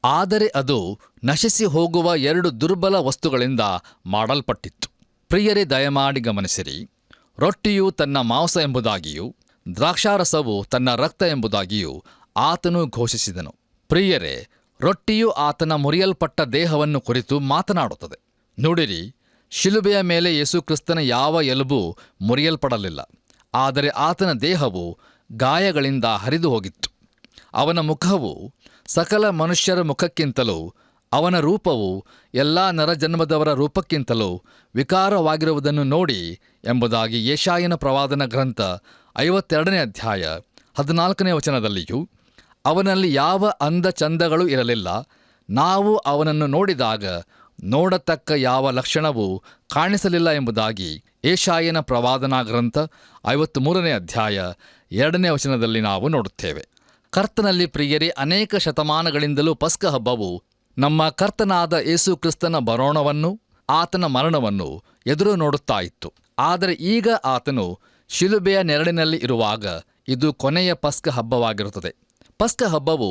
ಆದರೆ ಅದು ನಶಿಸಿ ಹೋಗುವ 2 ದುರ್ಬಲ ವಸ್ತುಗಳಿಂದ ಮಾಡಲ್ಪಟ್ಟಿತ್ತು. ಪ್ರಿಯರೇ, ದಯಮಾಡಿ ಗಮನಿಸಿರಿ, ರೊಟ್ಟಿಯು ತನ್ನ ಮಾಂಸ ಎಂಬುದಾಗಿಯೂ ದ್ರಾಕ್ಷಾರಸವು ತನ್ನ ರಕ್ತ ಎಂಬುದಾಗಿಯೂ ಆತನು ಘೋಷಿಸಿದನು. ಪ್ರಿಯರೇ, ರೊಟ್ಟಿಯು ಆತನ ಮುರಿಯಲ್ಪಟ್ಟ ದೇಹವನ್ನು ಕುರಿತು ಮಾತನಾಡುತ್ತದೆ. ನೋಡಿರಿ, ಶಿಲುಬೆಯ ಮೇಲೆ ಯೇಸುಕ್ರಿಸ್ತನ ಯಾವ ಎಲುಬು ಮುರಿಯಲ್ಪಡಲಿಲ್ಲ, ಆದರೆ ಆತನ ದೇಹವು ಗಾಯಗಳಿಂದ ಹರಿದು ಹೋಗಿತ್ತು. ಅವನ ಮುಖವು ಸಕಲ ಮನುಷ್ಯರ ಮುಖಕ್ಕಿಂತಲೂ ಅವನ ರೂಪವು ಎಲ್ಲ ನರಜನ್ಮದವರ ರೂಪಕ್ಕಿಂತಲೂ ವಿಕಾರವಾಗಿರುವುದನ್ನು ನೋಡಿ ಎಂಬುದಾಗಿ ಯೆಶಾಯನ ಪ್ರವಾದನ ಗ್ರಂಥ 52ನೇ ಅಧ್ಯಾಯ 14ನೇ ವಚನದಲ್ಲಿಯೂ, ಅವನಲ್ಲಿ ಯಾವ ಅಂದ ಚಂದಗಳು ಇರಲಿಲ್ಲ, ನಾವು ಅವನನ್ನು ನೋಡಿದಾಗ ನೋಡತಕ್ಕ ಯಾವ ಲಕ್ಷಣವೂ ಕಾಣಿಸಲಿಲ್ಲ ಎಂಬುದಾಗಿ ಯೆಶಾಯನ ಪ್ರವಾದನಾ ಗ್ರಂಥ 53ನೇ ಅಧ್ಯಾಯ 2ನೇ ವಚನದಲ್ಲಿ ನಾವು ನೋಡುತ್ತೇವೆ. ಕರ್ತನಲ್ಲಿ ಪ್ರಿಯರೇ, ಅನೇಕ ಶತಮಾನಗಳಿಂದಲೂ ಪಸ್ಕ ಹಬ್ಬವು ನಮ್ಮ ಕರ್ತನಾದ ಯೇಸು ಕ್ರಿಸ್ತನ ಬರೋಣವನ್ನು, ಆತನ ಮರಣವನ್ನು ಎದುರು ನೋಡುತ್ತಾ ಇತ್ತು. ಆದರೆ ಈಗ ಆತನು ಶಿಲುಬೆಯ ನೆರಳಿನಲ್ಲಿ ಇರುವಾಗ ಇದು ಕೊನೆಯ ಪಸ್ಕ ಹಬ್ಬವಾಗಿರುತ್ತದೆ. ಪಸ್ಕ ಹಬ್ಬವು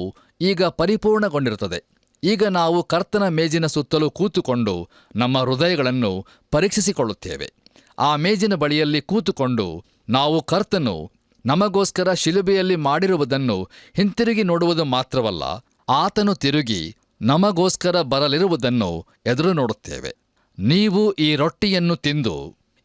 ಈಗ ಪರಿಪೂರ್ಣಗೊಂಡಿರುತ್ತದೆ. ಈಗ ನಾವು ಕರ್ತನ ಮೇಜಿನ ಸುತ್ತಲೂ ಕೂತುಕೊಂಡು ನಮ್ಮ ಹೃದಯಗಳನ್ನು ಪರೀಕ್ಷಿಸಿಕೊಳ್ಳುತ್ತೇವೆ. ಆ ಮೇಜಿನ ಬಳಿಯಲ್ಲಿ ಕೂತುಕೊಂಡು ನಾವು ಕರ್ತನು ನಮಗೋಸ್ಕರ ಶಿಲುಬೆಯಲ್ಲಿ ಮಾಡಿರುವುದನ್ನು ಹಿಂತಿರುಗಿ ನೋಡುವುದು ಮಾತ್ರವಲ್ಲ, ಆತನು ತಿರುಗಿ ನಮಗೋಸ್ಕರ ಬರಲಿರುವುದನ್ನು ಎದುರು ನೋಡುತ್ತೇವೆ. ನೀವು ಈ ರೊಟ್ಟಿಯನ್ನು ತಿಂದು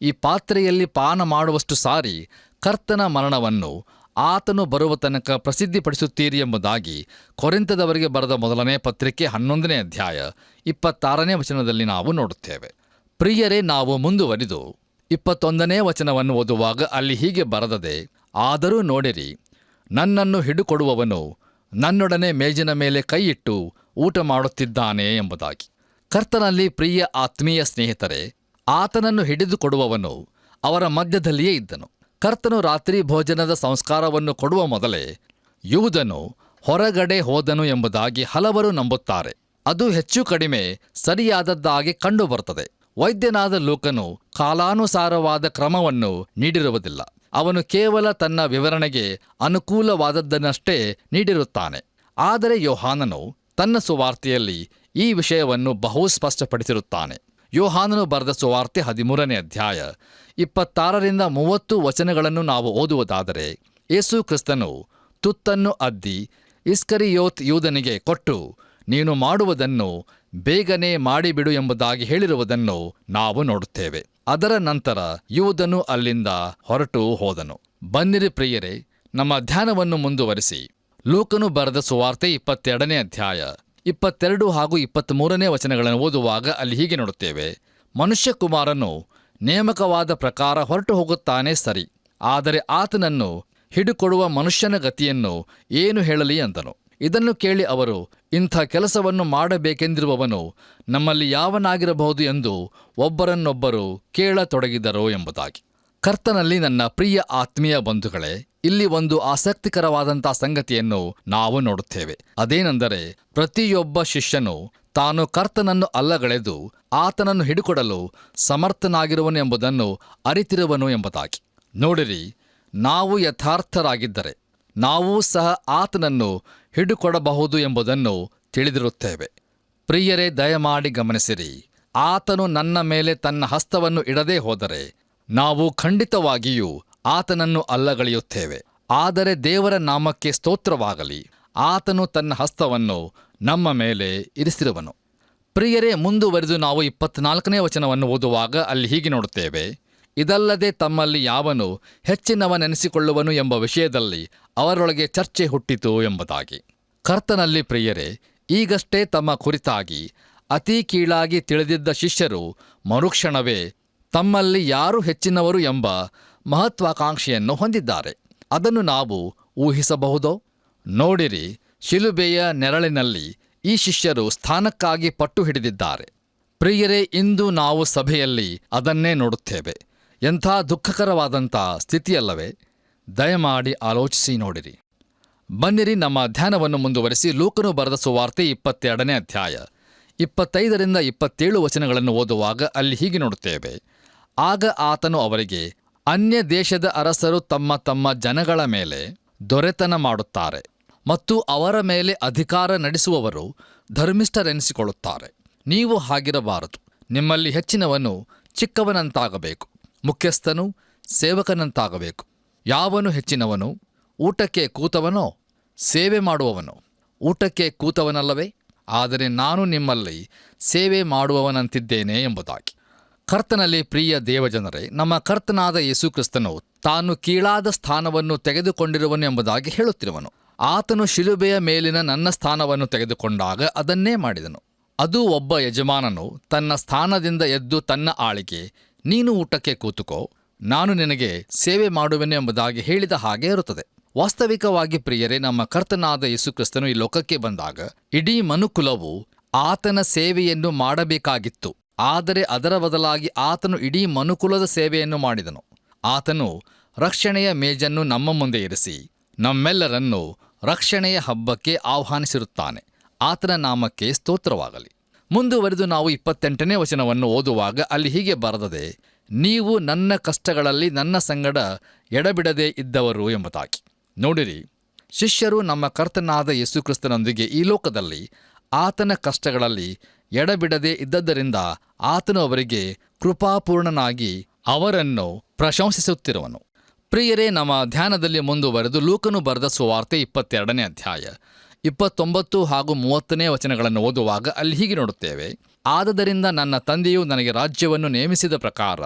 ಈ ಪಾತ್ರೆಯಲ್ಲಿ ಪಾನ ಮಾಡುವಷ್ಟು ಸಾರಿ ಕರ್ತನ ಮರಣವನ್ನು, ಆತನು ಬರುವ ತನಕ ಪ್ರಸಿದ್ಧಿಪಡಿಸುತ್ತೀರಿ ಎಂಬುದಾಗಿ ಕೊರಿಂಥದವರಿಗೆ ಬರೆದ ಮೊದಲನೇ ಪತ್ರಿಕೆ 11ನೇ ಅಧ್ಯಾಯ 26ನೇ ವಚನದಲ್ಲಿ ನಾವು ನೋಡುತ್ತೇವೆ. ಪ್ರಿಯರೇ, ನಾವು ಮುಂದುವರಿದು 21ನೇ ವಚನವನ್ನು ಓದುವಾಗ ಅಲ್ಲಿ ಹೀಗೆ ಬರೆದದೆ, ಆದರೂ ನೋಡಿರಿ, ನನ್ನನ್ನು ಹಿಡುಕೊಡುವವನು ನನ್ನೊಡನೆ ಮೇಜಿನ ಮೇಲೆ ಕೈಯಿಟ್ಟು ಊಟ ಮಾಡುತ್ತಿದ್ದಾನೆ ಎಂಬುದಾಗಿ. ಕರ್ತನಲ್ಲಿ ಪ್ರಿಯ ಆತ್ಮೀಯ ಸ್ನೇಹಿತರೆ, ಆತನನ್ನು ಹಿಡಿದುಕೊಡುವವನು ಅವರ ಮಧ್ಯದಲ್ಲಿಯೇ ಇದ್ದನು. ಕರ್ತನು ರಾತ್ರಿ ಭೋಜನದ ಸಂಸ್ಕಾರವನ್ನು ಕೊಡುವ ಮೊದಲೇ ಯೂದನು ಹೊರಗಡೆ ಹೋದನು ಎಂಬುದಾಗಿ ಹಲವರು ನಂಬುತ್ತಾರೆ. ಅದು ಹೆಚ್ಚು ಕಡಿಮೆ ಸರಿಯಾದದ್ದಾಗಿ ಕಂಡುಬರುತ್ತದೆ. ವೈದ್ಯನಾದ ಲೂಕನು ಕಾಲಾನುಸಾರವಾದ ಕ್ರಮವನ್ನು ನೀಡಿರುವುದಿಲ್ಲ. ಅವನು ಕೇವಲ ತನ್ನ ವಿವರಣೆಗೆ ಅನುಕೂಲವಾದದ್ದನ್ನಷ್ಟೇ ನೀಡಿರುತ್ತಾನೆ. ಆದರೆ ಯೋಹಾನನು ತನ್ನ ಸುವಾರ್ತೆಯಲ್ಲಿ ಈ ವಿಷಯವನ್ನು ಬಹು ಸ್ಪಷ್ಟಪಡಿಸಿರುತ್ತಾನೆ. ಯೋಹಾನನು ಬರೆದ ಸುವಾರ್ತೆ 13ನೇ ಅಧ್ಯಾಯ 26ರಿಂದ 30 ವಚನಗಳನ್ನು ನಾವು ಓದುವುದಾದರೆ, ಯೇಸು ಕ್ರಿಸ್ತನು ತುತ್ತನ್ನು ಅದ್ದಿ ಇಸ್ಕರಿಯೋತ್ ಯೂದನಿಗೆ ಕೊಟ್ಟು, ನೀನು ಮಾಡುವುದನ್ನು ಬೇಗನೆ ಮಾಡಿಬಿಡು ಎಂಬುದಾಗಿ ಹೇಳಿರುವುದನ್ನು ನಾವು ನೋಡುತ್ತೇವೆ. ಅದರ ನಂತರ ಯೂದನು ಅಲ್ಲಿಂದ ಹೊರಟು ಹೋದನು. ಬನ್ನಿರಿ ಪ್ರಿಯರೇ, ನಮ್ಮ ಧ್ಯಾನವನ್ನು ಮುಂದುವರಿಸಿ ಲೂಕನು ಬರೆದ ಸುವಾರ್ತೆ 22ನೇ ಅಧ್ಯಾಯ 22 ಹಾಗೂ 23ನೇ ವಚನಗಳನ್ನು ಓದುವಾಗ ಅಲ್ಲಿ ಹೀಗೆ ನೋಡುತ್ತೇವೆ. ಮನುಷ್ಯಕುಮಾರನು ನೇಮಕವಾದ ಪ್ರಕಾರ ಹೊರಟು ಹೋಗುತ್ತಾನೆ ಸರಿ, ಆದರೆ ಆತನನ್ನು ಹಿಡುಕೊಡುವ ಮನುಷ್ಯನ ಗತಿಯನ್ನು ಏನು ಹೇಳಲಿ ಅಂತನು. ಇದನ್ನು ಕೇಳಿ ಅವರು, ಇಂಥ ಕೆಲಸವನ್ನು ಮಾಡಬೇಕೆಂದಿರುವವನು ನಮ್ಮಲ್ಲಿ ಯಾವನಾಗಿರಬಹುದು ಎಂದು ಒಬ್ಬರನ್ನೊಬ್ಬರು ಕೇಳತೊಡಗಿದರು ಎಂಬುದಾಗಿ. ಕರ್ತನಲ್ಲಿ ನನ್ನ ಪ್ರಿಯ ಆತ್ಮೀಯ ಬಂಧುಗಳೇ, ಇಲ್ಲಿ ಒಂದು ಆಸಕ್ತಿಕರವಾದಂಥ ಸಂಗತಿಯನ್ನು ನಾವು ನೋಡುತ್ತೇವೆ. ಅದೇನೆಂದರೆ, ಪ್ರತಿಯೊಬ್ಬ ಶಿಷ್ಯನು ತಾನು ಕರ್ತನನ್ನು ಅಲ್ಲಗಳೆದು ಆತನನ್ನು ಹಿಡುಕೊಡಲು ಸಮರ್ಥನಾಗಿರುವನು ಎಂಬುದನ್ನು ಅರಿತಿರುವನು ಎಂಬುದಾಗಿ. ನೋಡಿರಿ, ನಾವು ಯಥಾರ್ಥರಾಗಿದ್ದರೆ ನಾವೂ ಸಹ ಆತನನ್ನು ಹಿಡುಕೊಡಬಹುದು ಎಂಬುದನ್ನು ತಿಳಿದಿರುತ್ತೇವೆ. ಪ್ರಿಯರೇ, ದಯಮಾಡಿ ಗಮನಿಸಿರಿ, ಆತನು ನನ್ನ ಮೇಲೆ ತನ್ನ ಹಸ್ತವನ್ನು ಇಡದೇ ಹೋದರೆ ನಾವು ಖಂಡಿತವಾಗಿಯೂ ಆತನನ್ನು ಅಲ್ಲಗಳೆಯುತ್ತೇವೆ. ಆದರೆ ದೇವರ ನಾಮಕ್ಕೆ ಸ್ತೋತ್ರವಾಗಲಿ, ಆತನು ತನ್ನ ಹಸ್ತವನ್ನು ನಮ್ಮ ಮೇಲೆ ಇರಿಸಿರುವನು. ಪ್ರಿಯರೇ, ಮುಂದುವರೆದು ನಾವು 24ನೇ ವಚನವನ್ನು ಓದುವಾಗ ಅಲ್ಲಿ ಹೀಗೆ ನೋಡುತ್ತೇವೆ. ಇದಲ್ಲದೆ ತಮ್ಮಲ್ಲಿ ಯಾವನು ಹೆಚ್ಚಿನವನೆನಿಸಿಕೊಳ್ಳುವನು ಎಂಬ ವಿಷಯದಲ್ಲಿ ಅವರೊಳಗೆ ಚರ್ಚೆ ಹುಟ್ಟಿತು ಎಂಬುದಾಗಿ. ಕರ್ತನಲ್ಲಿ ಪ್ರಿಯರೇ, ಈಗಷ್ಟೇ ತಮ್ಮ ಕುರಿತಾಗಿ ಅತೀ ಕೀಳಾಗಿ ತಿಳಿದಿದ್ದ ಶಿಷ್ಯರು ಮರುಕ್ಷಣವೇ ತಮ್ಮಲ್ಲಿ ಯಾರು ಹೆಚ್ಚಿನವರು ಎಂಬ ಮಹತ್ವಾಕಾಂಕ್ಷೆಯನ್ನು ಹೊಂದಿದ್ದಾರೆ. ಅದನ್ನು ನಾವು ಊಹಿಸಬಹುದೋ? ನೋಡಿರಿ, ಶಿಲುಬೆಯ ನೆರಳಿನಲ್ಲಿ ಈ ಶಿಷ್ಯರು ಸ್ಥಾನಕ್ಕಾಗಿ ಪಟ್ಟು ಹಿಡಿದಿದ್ದಾರೆ. ಪ್ರಿಯರೇ, ಇಂದು ನಾವು ಸಭೆಯಲ್ಲಿ ಅದನ್ನೇ ನೋಡುತ್ತೇವೆ. ಎಂಥ ದುಃಖಕರವಾದಂಥ ಸ್ಥಿತಿಯಲ್ಲವೇ? ದಯಮಾಡಿ ಆಲೋಚಿಸಿ ನೋಡಿರಿ. ಬನ್ನಿರಿ, ನಮ್ಮ ಧ್ಯಾನವನ್ನು ಮುಂದುವರಿಸಿ ಲೂಕನು ಬರೆದ ಸುವಾರ್ತೆ 22ನೇ ಅಧ್ಯಾಯ 25ರಿಂದ 27 ವಚನಗಳನ್ನು ಓದುವಾಗ ಅಲ್ಲಿ ಹೀಗೆ ನೋಡುತ್ತೇವೆ. ಆಗ ಆತನು ಅವರಿಗೆ, ಅನ್ಯ ದೇಶದ ಅರಸರು ತಮ್ಮ ತಮ್ಮ ಜನಗಳ ಮೇಲೆ ದೊರೆತನ ಮಾಡುತ್ತಾರೆ ಮತ್ತು ಅವರ ಮೇಲೆ ಅಧಿಕಾರ ನಡೆಸುವವರು ಧರ್ಮಿಷ್ಠರೆನಿಸಿಕೊಳ್ಳುತ್ತಾರೆ. ನೀವು ಹಾಗಿರಬಾರದು. ನಿಮ್ಮಲ್ಲಿ ಹೆಚ್ಚಿನವನು ಚಿಕ್ಕವನಂತಾಗಬೇಕು, ಮುಖ್ಯಸ್ಥನು ಸೇವಕನಂತಾಗಬೇಕು. ಯಾವನು ಹೆಚ್ಚಿನವನು? ಊಟಕ್ಕೆ ಕೂತವನೋ? ಸೇವೆ ಮಾಡುವವನು? ಊಟಕ್ಕೆ ಕೂತವನಲ್ಲವೇ? ಆದರೆ ನಾನು ನಿಮ್ಮಲ್ಲಿ ಸೇವೆ ಮಾಡುವವನಂತಿದ್ದೇನೆ ಎಂಬುದಾಗಿ. ಕರ್ತನಲ್ಲಿ ಪ್ರಿಯ ದೇವಜನರೇ, ನಮ್ಮ ಕರ್ತನಾದ ಯೇಸು ಕ್ರಿಸ್ತನು ತಾನು ಕೀಳಾದ ಸ್ಥಾನವನ್ನು ತೆಗೆದುಕೊಂಡಿರುವನು ಎಂಬುದಾಗಿ ಹೇಳುತ್ತಿರುವನು. ಆತನು ಶಿಲುಬೆಯ ಮೇಲಿನ ನನ್ನ ಸ್ಥಾನವನ್ನು ತೆಗೆದುಕೊಂಡಾಗ ಅದನ್ನೇ ಮಾಡಿದನು. ಅದು ಒಬ್ಬ ಯಜಮಾನನು ತನ್ನ ಸ್ಥಾನದಿಂದ ಎದ್ದು ತನ್ನ ಆಳಿಗೆ, ನೀನು ಊಟಕ್ಕೆ ಕೂತುಕೋ, ನಾನು ನಿನಗೆ ಸೇವೆ ಮಾಡುವೆನು ಎಂಬುದಾಗಿ ಹೇಳಿದ ಹಾಗೆ ಇರುತ್ತದೆ. ವಾಸ್ತವಿಕವಾಗಿ ಪ್ರಿಯರೇ, ನಮ್ಮ ಕರ್ತನಾದ ಯೇಸು ಕ್ರಿಸ್ತನು ಈ ಲೋಕಕ್ಕೆ ಬಂದಾಗ ಇಡೀ ಮನುಕುಲವು ಆತನ ಸೇವೆಯನ್ನು ಮಾಡಬೇಕಾಗಿತ್ತು. ಆದರೆ ಅದರ ಬದಲಾಗಿ ಆತನು ಇಡೀ ಮನುಕುಲದ ಸೇವೆಯನ್ನು ಮಾಡಿದನು. ಆತನು ರಕ್ಷಣೆಯ ಮೇಜನ್ನು ನಮ್ಮ ಮುಂದೆ ಇರಿಸಿ ನಮ್ಮೆಲ್ಲರನ್ನು ರಕ್ಷಣೆಯ ಹಬ್ಬಕ್ಕೆ ಆಹ್ವಾನಿಸಿರುತ್ತಾನೆ. ಆತನ ನಾಮಕ್ಕೆ ಸ್ತೋತ್ರವಾಗಲಿ. ಮುಂದುವರೆದು ನಾವು 28ನೇ ವಚನವನ್ನು ಓದುವಾಗ ಅಲ್ಲಿ ಹೀಗೆ ಬರೆದದೆ, ನೀವು ನನ್ನ ಕಷ್ಟಗಳಲ್ಲಿ ನನ್ನ ಸಂಗಡ ಎಡಬಿಡದೆ ಇದ್ದವರು ಎಂಬುದಾಗಿ. ನೋಡಿರಿ, ಶಿಷ್ಯರು ನಮ್ಮ ಕರ್ತನಾದ ಯೇಸುಕ್ರಿಸ್ತನೊಂದಿಗೆ ಈ ಲೋಕದಲ್ಲಿ ಆತನ ಕಷ್ಟಗಳಲ್ಲಿ ಎಡಬಿಡದೆ ಇದ್ದದ್ದರಿಂದ ಆತನು ಅವರಿಗೆ ಕೃಪಾಪೂರ್ಣನಾಗಿ ಅವರನ್ನು ಪ್ರಶಂಸಿಸುತ್ತಿರುವನು. ಪ್ರಿಯರೇ, ನಮ್ಮ ಧ್ಯಾನದಲ್ಲಿ ಮುಂದುವರೆದು ಲೂಕನು ಬರೆದ ಸುವಾರ್ತೆ 22ನೇ ಅಧ್ಯಾಯ 29 ಹಾಗೂ 30ನೇ ವಚನಗಳನ್ನು ಓದುವಾಗ ಅಲ್ಲಿ ಹೀಗೆ ನೋಡುತ್ತೇವೆ. ಆದದರಿಂದ ನನ್ನ ತಂದೆಯು ನನಗೆ ರಾಜ್ಯವನ್ನು ನೇಮಿಸಿದ ಪ್ರಕಾರ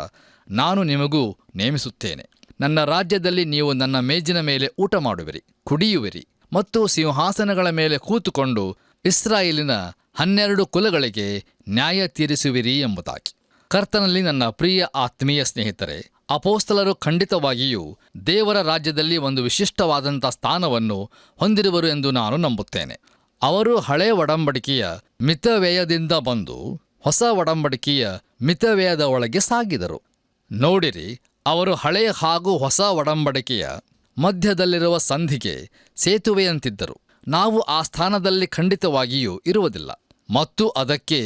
ನಾನು ನಿಮಗೂ ನೇಮಿಸುತ್ತೇನೆ. ನನ್ನ ರಾಜ್ಯದಲ್ಲಿ ನೀವು ನನ್ನ ಮೇಜಿನ ಮೇಲೆ ಊಟ ಮಾಡುವಿರಿ, ಕುಡಿಯುವಿರಿ ಮತ್ತು ಸಿಂಹಾಸನಗಳ ಮೇಲೆ ಕೂತುಕೊಂಡು ಇಸ್ರಾಯೇಲಿನ 12 ಕುಲಗಳಿಗೆ ನ್ಯಾಯ ತೀರಿಸುವಿರಿ ಎಂಬುದಾಗಿ. ಕರ್ತನಲ್ಲಿ ನನ್ನ ಪ್ರಿಯ ಆತ್ಮೀಯ ಸ್ನೇಹಿತರೆ, ಅಪೋಸ್ತಲರು ಖಂಡಿತವಾಗಿಯೂ ದೇವರ ರಾಜ್ಯದಲ್ಲಿ ಒಂದು ವಿಶಿಷ್ಟವಾದಂಥ ಸ್ಥಾನವನ್ನು ಹೊಂದಿರುವರು ಎಂದು ನಾನು ನಂಬುತ್ತೇನೆ. ಅವರು ಹಳೆಯ ಒಡಂಬಡಿಕೆಯ ಮಿತವ್ಯಯದಿಂದ ಬಂದು ಹೊಸ ಒಡಂಬಡಿಕೆಯ ಮಿತವ್ಯಯದ ಒಳಗೆ ಸಾಗಿದರು. ನೋಡಿರಿ, ಅವರು ಹಳೆಯ ಹಾಗೂ ಹೊಸ ಒಡಂಬಡಿಕೆಯ ಮಧ್ಯದಲ್ಲಿರುವ ಸಂಧಿಗೆ ಸೇತುವೆಯಂತಿದ್ದರು. ನಾವು ಆ ಸ್ಥಾನದಲ್ಲಿ ಖಂಡಿತವಾಗಿಯೂ ಇರುವುದಿಲ್ಲ ಮತ್ತು ಅದಕ್ಕೆ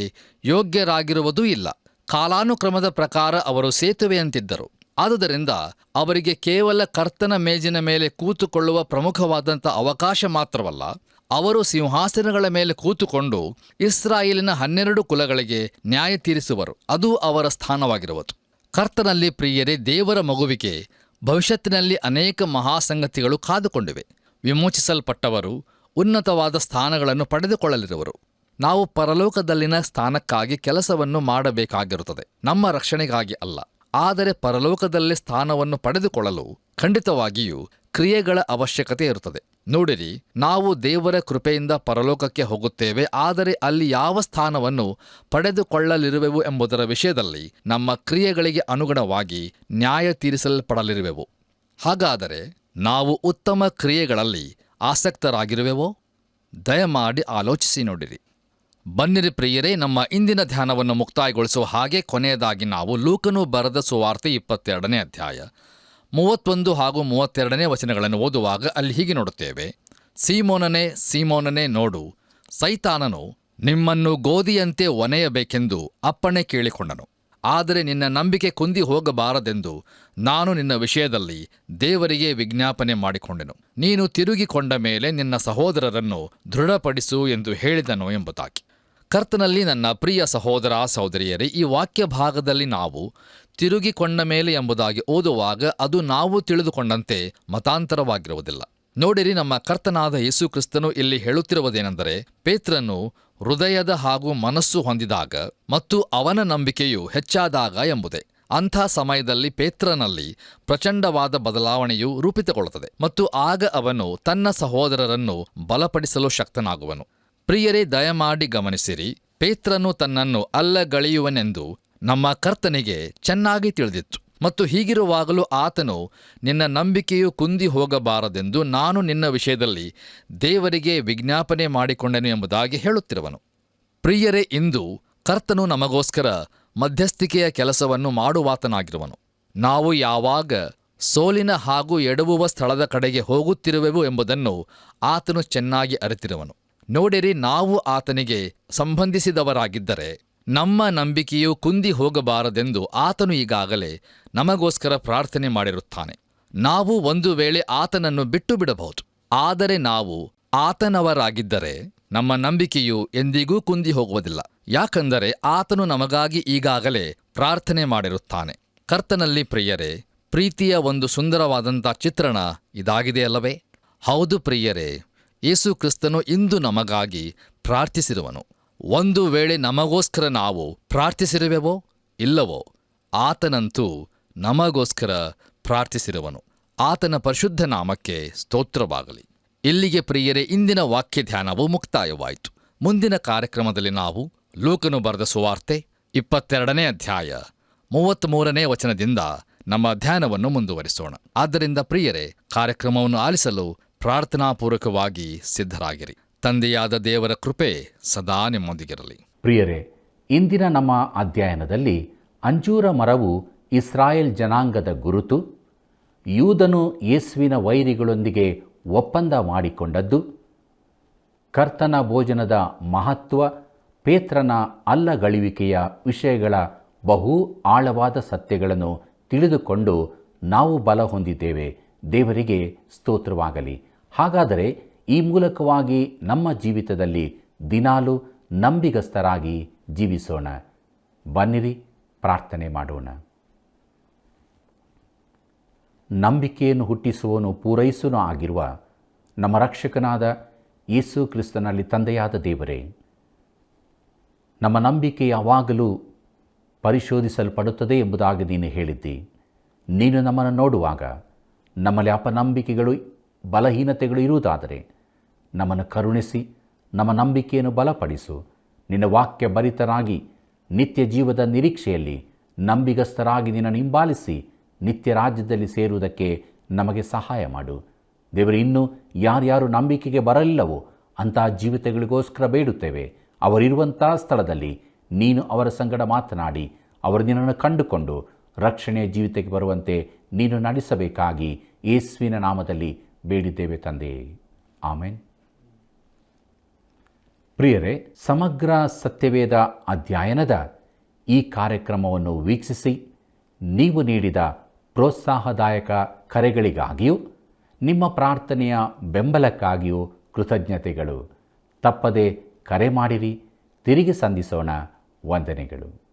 ಯೋಗ್ಯರಾಗಿರುವುದೂ ಇಲ್ಲ. ಕಾಲಾನುಕ್ರಮದ ಪ್ರಕಾರ ಅವರು ಸೇತುವೆಯಂತಿದ್ದರು. ಆದುದರಿಂದ ಅವರಿಗೆ ಕೇವಲ ಕರ್ತನ ಮೇಜಿನ ಮೇಲೆ ಕೂತುಕೊಳ್ಳುವ ಪ್ರಮುಖವಾದಂಥ ಅವಕಾಶ ಮಾತ್ರವಲ್ಲ, ಅವರು ಸಿಂಹಾಸನಗಳ ಮೇಲೆ ಕೂತುಕೊಂಡು ಇಸ್ರಾಯೇಲಿನ 12 ಕುಲಗಳಿಗೆ ನ್ಯಾಯ ತೀರಿಸುವರು. ಅದು ಅವರ ಸ್ಥಾನವಾಗಿರುವುದು. ಕರ್ತನಲ್ಲಿ ಪ್ರಿಯರೇ, ದೇವರ ಮಗುವಿಗೆ ಭವಿಷ್ಯತ್ತಿನಲ್ಲಿ ಅನೇಕ ಮಹಾಸಂಗತಿಗಳು ಕಾದುಕೊಂಡಿವೆ. ವಿಮೋಚಿಸಲ್ಪಟ್ಟವರು ಉನ್ನತವಾದ ಸ್ಥಾನಗಳನ್ನು ಪಡೆದುಕೊಳ್ಳಲಿರುವರು. ನಾವು ಪರಲೋಕದಲ್ಲಿನ ಸ್ಥಾನಕ್ಕಾಗಿ ಕೆಲಸವನ್ನು ಮಾಡಬೇಕಾಗಿರುತ್ತದೆ, ನಮ್ಮ ರಕ್ಷಣೆಗಾಗಿ ಅಲ್ಲ. ಆದರೆ ಪರಲೋಕದಲ್ಲಿ ಸ್ಥಾನವನ್ನು ಪಡೆದುಕೊಳ್ಳಲು ಖಂಡಿತವಾಗಿಯೂ ಕ್ರಿಯೆಗಳ ಅವಶ್ಯಕತೆ ಇರುತ್ತದೆ. ನೋಡಿರಿ, ನಾವು ದೇವರ ಕೃಪೆಯಿಂದ ಪರಲೋಕಕ್ಕೆ ಹೋಗುತ್ತೇವೆ, ಆದರೆ ಅಲ್ಲಿ ಯಾವ ಸ್ಥಾನವನ್ನು ಪಡೆದುಕೊಳ್ಳಲಿರುವೆವು ಎಂಬುದರ ವಿಷಯದಲ್ಲಿ ನಮ್ಮ ಕ್ರಿಯೆಗಳಿಗೆ ಅನುಗುಣವಾಗಿ ನ್ಯಾಯ ತೀರಿಸಲ್ಪಡಲಿರುವೆವು. ಹಾಗಾದರೆ ನಾವು ಉತ್ತಮ ಕ್ರಿಯೆಗಳಲ್ಲಿ ಆಸಕ್ತರಾಗಿರುವೆವೋ? ದಯಮಾಡಿ ಆಲೋಚಿಸಿ ನೋಡಿರಿ. ಬನ್ನಿರಿ ಪ್ರಿಯರೇ, ನಮ್ಮ ಇಂದಿನ ಧ್ಯಾನವನ್ನು ಮುಕ್ತಾಯಗೊಳಿಸುವ ಹಾಗೆ ಕೊನೆಯದಾಗಿ ನಾವು ಲೂಕನು ಬರೆದ ಸುವಾರ್ತೆ 22ನೇ ಅಧ್ಯಾಯ 31 ಹಾಗೂ 32ನೇ ವಚನಗಳನ್ನು ಓದುವಾಗ ಅಲ್ಲಿ ಹೀಗೆ ನೋಡುತ್ತೇವೆ. ಸೀಮೋನನೇ, ಸೀಮೋನನೇ, ನೋಡು, ಸೈತಾನನು ನಿಮ್ಮನ್ನು ಗೋಧಿಯಂತೆ ಒನೆಯಬೇಕೆಂದು ಅಪ್ಪಣೆ ಕೇಳಿಕೊಂಡನು. ಆದರೆ ನಿನ್ನ ನಂಬಿಕೆ ಕುಂದಿ ಹೋಗಬಾರದೆಂದು ನಾನು ನಿನ್ನ ವಿಷಯದಲ್ಲಿ ದೇವರಿಗೆ ವಿಜ್ಞಾಪನೆ ಮಾಡಿಕೊಂಡೆನು. ನೀನು ತಿರುಗಿಕೊಂಡ ಮೇಲೆ ನಿನ್ನ ಸಹೋದರರನ್ನು ದೃಢಪಡಿಸು ಎಂದು ಹೇಳಿದನು ಎಂಬುದಾಗಿ. ಕರ್ತನಲ್ಲಿ ನನ್ನ ಪ್ರಿಯ ಸಹೋದರ ಸಹೋದರಿಯರೇ, ಈ ವಾಕ್ಯ ಭಾಗದಲ್ಲಿ ನಾವು ತಿರುಗಿಕೊಂಡ ಮೇಲೆ ಎಂಬುದಾಗಿ ಓದುವಾಗ ಅದು ನಾವು ತಿಳಿದುಕೊಂಡಂತೆ ಮತಾಂತರವಾಗಿರುವುದಿಲ್ಲ. ನೋಡಿರಿ, ನಮ್ಮ ಕರ್ತನಾದ ಯೇಸು ಕ್ರಿಸ್ತನು ಇಲ್ಲಿ ಹೇಳುತ್ತಿರುವುದೇನೆಂದರೆ, ಪೇತ್ರನು ಹೃದಯದ ಹಾಗೂ ಮನಸ್ಸು ಹೊಂದಿದಾಗ ಮತ್ತು ಅವನ ನಂಬಿಕೆಯು ಹೆಚ್ಚಾದಾಗ ಎಂಬುದೇ. ಅಂಥ ಸಮಯದಲ್ಲಿ ಪೇತ್ರನಲ್ಲಿ ಪ್ರಚಂಡವಾದ ಬದಲಾವಣೆಯು ರೂಪಿತಗೊಳ್ಳುತ್ತದೆ ಮತ್ತು ಆಗ ಅವನು ತನ್ನ ಸಹೋದರರನ್ನು ಬಲಪಡಿಸಲು ಶಕ್ತನಾಗುವನು. ಪ್ರಿಯರೇ, ದಯಮಾಡಿ ಗಮನಿಸಿರಿ, ಪೇತ್ರನು ತನ್ನನ್ನು ಅಲ್ಲಗಳೆಯುವನೆಂದು ನಮ್ಮ ಕರ್ತನಿಗೆ ಚೆನ್ನಾಗಿ ತಿಳಿದಿತ್ತು ಮತ್ತು ಹೀಗಿರುವಾಗಲೂ ಆತನು ನಿನ್ನ ನಂಬಿಕೆಯು ಕುಂದಿ ಹೋಗಬಾರದೆಂದು ನಾನು ನಿನ್ನ ವಿಷಯದಲ್ಲಿ ದೇವರಿಗೆ ವಿಜ್ಞಾಪನೆ ಮಾಡಿಕೊಂಡೆನು ಎಂಬುದಾಗಿ ಹೇಳುತ್ತಿರುವನು. ಪ್ರಿಯರೇ, ಇಂದು ಕರ್ತನು ನಮಗೋಸ್ಕರ ಮಧ್ಯಸ್ಥಿಕೆಯ ಕೆಲಸವನ್ನು ಮಾಡುವಾತನಾಗಿರುವನು. ನಾವು ಯಾವಾಗ ಸೋಲಿನ ಹಾಗೂ ಎಡವುವ ಸ್ಥಳದ ಕಡೆಗೆ ಹೋಗುತ್ತಿರುವೆವು ಎಂಬುದನ್ನು ಆತನು ಚೆನ್ನಾಗಿ ಅರಿತಿರುವನು. ನೋಡಿರಿ, ನಾವು ಆತನಿಗೆ ಸಂಬಂಧಿಸಿದವರಾಗಿದ್ದರೆ ನಮ್ಮ ನಂಬಿಕೆಯು ಕುಂದಿ ಹೋಗಬಾರದೆಂದು ಆತನು ಈಗಾಗಲೇ ನಮಗೋಸ್ಕರ ಪ್ರಾರ್ಥನೆ ಮಾಡಿರುತ್ತಾನೆ. ನಾವು ಒಂದು ವೇಳೆ ಆತನನ್ನು ಬಿಟ್ಟು ಬಿಡಬಹುದು, ಆದರೆ ನಾವು ಆತನವರಾಗಿದ್ದರೆ ನಮ್ಮ ನಂಬಿಕೆಯು ಎಂದಿಗೂ ಕುಂದಿ ಹೋಗುವುದಿಲ್ಲ. ಯಾಕಂದರೆ ಆತನು ನಮಗಾಗಿ ಈಗಾಗಲೇ ಪ್ರಾರ್ಥನೆ ಮಾಡಿರುತ್ತಾನೆ. ಕರ್ತನಲ್ಲಿ ಪ್ರಿಯರೇ, ಪ್ರೀತಿಯ ಒಂದು ಸುಂದರವಾದಂಥ ಚಿತ್ರಣ ಇದಾಗಿದೆಯಲ್ಲವೇ? ಹೌದು ಪ್ರಿಯರೇ, ಯೇಸು ಕ್ರಿಸ್ತನು ಇಂದು ನಮಗಾಗಿ ಪ್ರಾರ್ಥಿಸಿರುವನು. ಒಂದು ವೇಳೆ ನಮಗೋಸ್ಕರ ನಾವು ಪ್ರಾರ್ಥಿಸಿರುವೆವೋ ಇಲ್ಲವೋ, ಆತನಂತೂ ನಮಗೋಸ್ಕರ ಪ್ರಾರ್ಥಿಸಿರುವನು. ಆತನ ಪರಿಶುದ್ಧ ನಾಮಕ್ಕೆ ಸ್ತೋತ್ರವಾಗಲಿ. ಇಲ್ಲಿಗೆ ಪ್ರಿಯರೇ, ಇಂದಿನ ವಾಕ್ಯ ಧ್ಯಾನವು ಮುಕ್ತಾಯವಾಯಿತು. ಮುಂದಿನ ಕಾರ್ಯಕ್ರಮದಲ್ಲಿ ನಾವು ಲೂಕನು ಬರೆದ ಸುವಾರ್ತೆ 22ನೇ ಅಧ್ಯಾಯ 33ನೇ ವಚನದಿಂದ ನಮ್ಮ ಧ್ಯಾನವನ್ನು ಮುಂದುವರಿಸೋಣ. ಆದ್ದರಿಂದ ಪ್ರಿಯರೇ, ಕಾರ್ಯಕ್ರಮವನ್ನು ಆಲಿಸಲು ಪ್ರಾರ್ಥನಾಪೂರ್ವಕವಾಗಿ ಸಿದ್ಧರಾಗಿರಿ. ತಂದೆಯಾದ ದೇವರ ಕೃಪೆ ಸದಾ ನಿಮ್ಮೊಂದಿಗಿರಲಿ. ಪ್ರಿಯರೇ, ಇಂದಿನ ನಮ್ಮ ಅಧ್ಯಯನದಲ್ಲಿ ಅಂಜೂರ ಮರವು ಇಸ್ರಾಯೇಲ್ ಜನಾಂಗದ ಗುರುತು, ಯೂದನು ಯೇಸುವಿನ ವೈರಿಗಳೊಂದಿಗೆ ಒಪ್ಪಂದ ಮಾಡಿಕೊಂಡದ್ದು, ಕರ್ತನ ಭೋಜನದ ಮಹತ್ವ, ಪೇತ್ರನ ಅಲ್ಲಗಳುವಿಕೆಯ ವಿಷಯಗಳ ಬಹು ಆಳವಾದ ಸತ್ಯಗಳನ್ನು ತಿಳಿದುಕೊಂಡು ನಾವು ಬಲ ಹೊಂದಿದ್ದೇವೆ. ದೇವರಿಗೆ ಸ್ತೋತ್ರವಾಗಲಿ. ಹಾಗಾದರೆ ಈ ಮೂಲಕವಾಗಿ ನಮ್ಮ ಜೀವಿತದಲ್ಲಿ ದಿನಾಲೂ ನಂಬಿಗಸ್ತರಾಗಿ ಜೀವಿಸೋಣ. ಬನ್ನಿರಿ, ಪ್ರಾರ್ಥನೆ ಮಾಡೋಣ. ನಂಬಿಕೆಯನ್ನು ಹುಟ್ಟಿಸುವನು ಪೂರೈಸುವನೂ ಆಗಿರುವ ನಮ್ಮ ರಕ್ಷಕನಾದ ಯೇಸು ಕ್ರಿಸ್ತನಲ್ಲಿ ತಂದೆಯಾದ ದೇವರೇ, ನಮ್ಮ ನಂಬಿಕೆ ಯಾವಾಗಲೂ ಪರಿಶೋಧಿಸಲ್ಪಡುತ್ತದೆ ಎಂಬುದಾಗಿ ನೀನು ಹೇಳಿದ್ದಿ. ನೀನು ನಮ್ಮನ್ನು ನೋಡುವಾಗ ನಮ್ಮಲ್ಲಿ ಅಪನಂಬಿಕೆಗಳು, ಬಲಹೀನತೆಗಳು ಇರುವುದಾದರೆ ನಮ್ಮನ್ನು ಕರುಣಿಸಿ ನಮ್ಮ ನಂಬಿಕೆಯನ್ನು ಬಲಪಡಿಸು. ನಿನ್ನ ವಾಕ್ಯ ಭರಿತರಾಗಿ ನಿತ್ಯ ಜೀವದ ನಿರೀಕ್ಷೆಯಲ್ಲಿ ನಂಬಿಗಸ್ತರಾಗಿ ನಿನ್ನನ್ನು ಹಿಂಬಾಲಿಸಿ ನಿತ್ಯ ರಾಜ್ಯದಲ್ಲಿ ಸೇರುವುದಕ್ಕೆ ನಮಗೆ ಸಹಾಯ ಮಾಡು. ದೇವರು, ಇನ್ನೂ ಯಾರ್ಯಾರು ನಂಬಿಕೆಗೆ ಬರಲಿಲ್ಲವೋ ಅಂತಹ ಜೀವಿತಗಳಿಗೋಸ್ಕರ ಬೇಡುತ್ತೇವೆ. ಅವರಿರುವಂಥ ಸ್ಥಳದಲ್ಲಿ ನೀನು ಅವರ ಸಂಗಡ ಮಾತನಾಡಿ ಅವರು ನಿನ್ನನ್ನು ಕಂಡುಕೊಂಡು ರಕ್ಷಣೆಯ ಜೀವಿತಕ್ಕೆ ಬರುವಂತೆ ನೀನು ನಡೆಸಬೇಕಾಗಿ ಯೇಸುವಿನ ನಾಮದಲ್ಲಿ ಬೇಡಿದ್ದೇವೆ ತಂದೆಯೇ, ಆಮೆನ್. ಪ್ರಿಯರೇ, ಸಮಗ್ರ ಸತ್ಯವೇದ ಅಧ್ಯಯನದ ಈ ಕಾರ್ಯಕ್ರಮವನ್ನು ವೀಕ್ಷಿಸಿ ನೀವು ನೀಡಿದ ಪ್ರೋತ್ಸಾಹದಾಯಕ ಕರೆಗಳಿಗಾಗಿಯೂ ನಿಮ್ಮ ಪ್ರಾರ್ಥನೆಯ ಬೆಂಬಲಕ್ಕಾಗಿಯೂ ಕೃತಜ್ಞತೆಗಳು. ತಪ್ಪದೆ ಕರೆ ಮಾಡಿರಿ, ತಿರುಗಿ ಸಂಧಿಸೋಣ. ವಂದನೆಗಳು.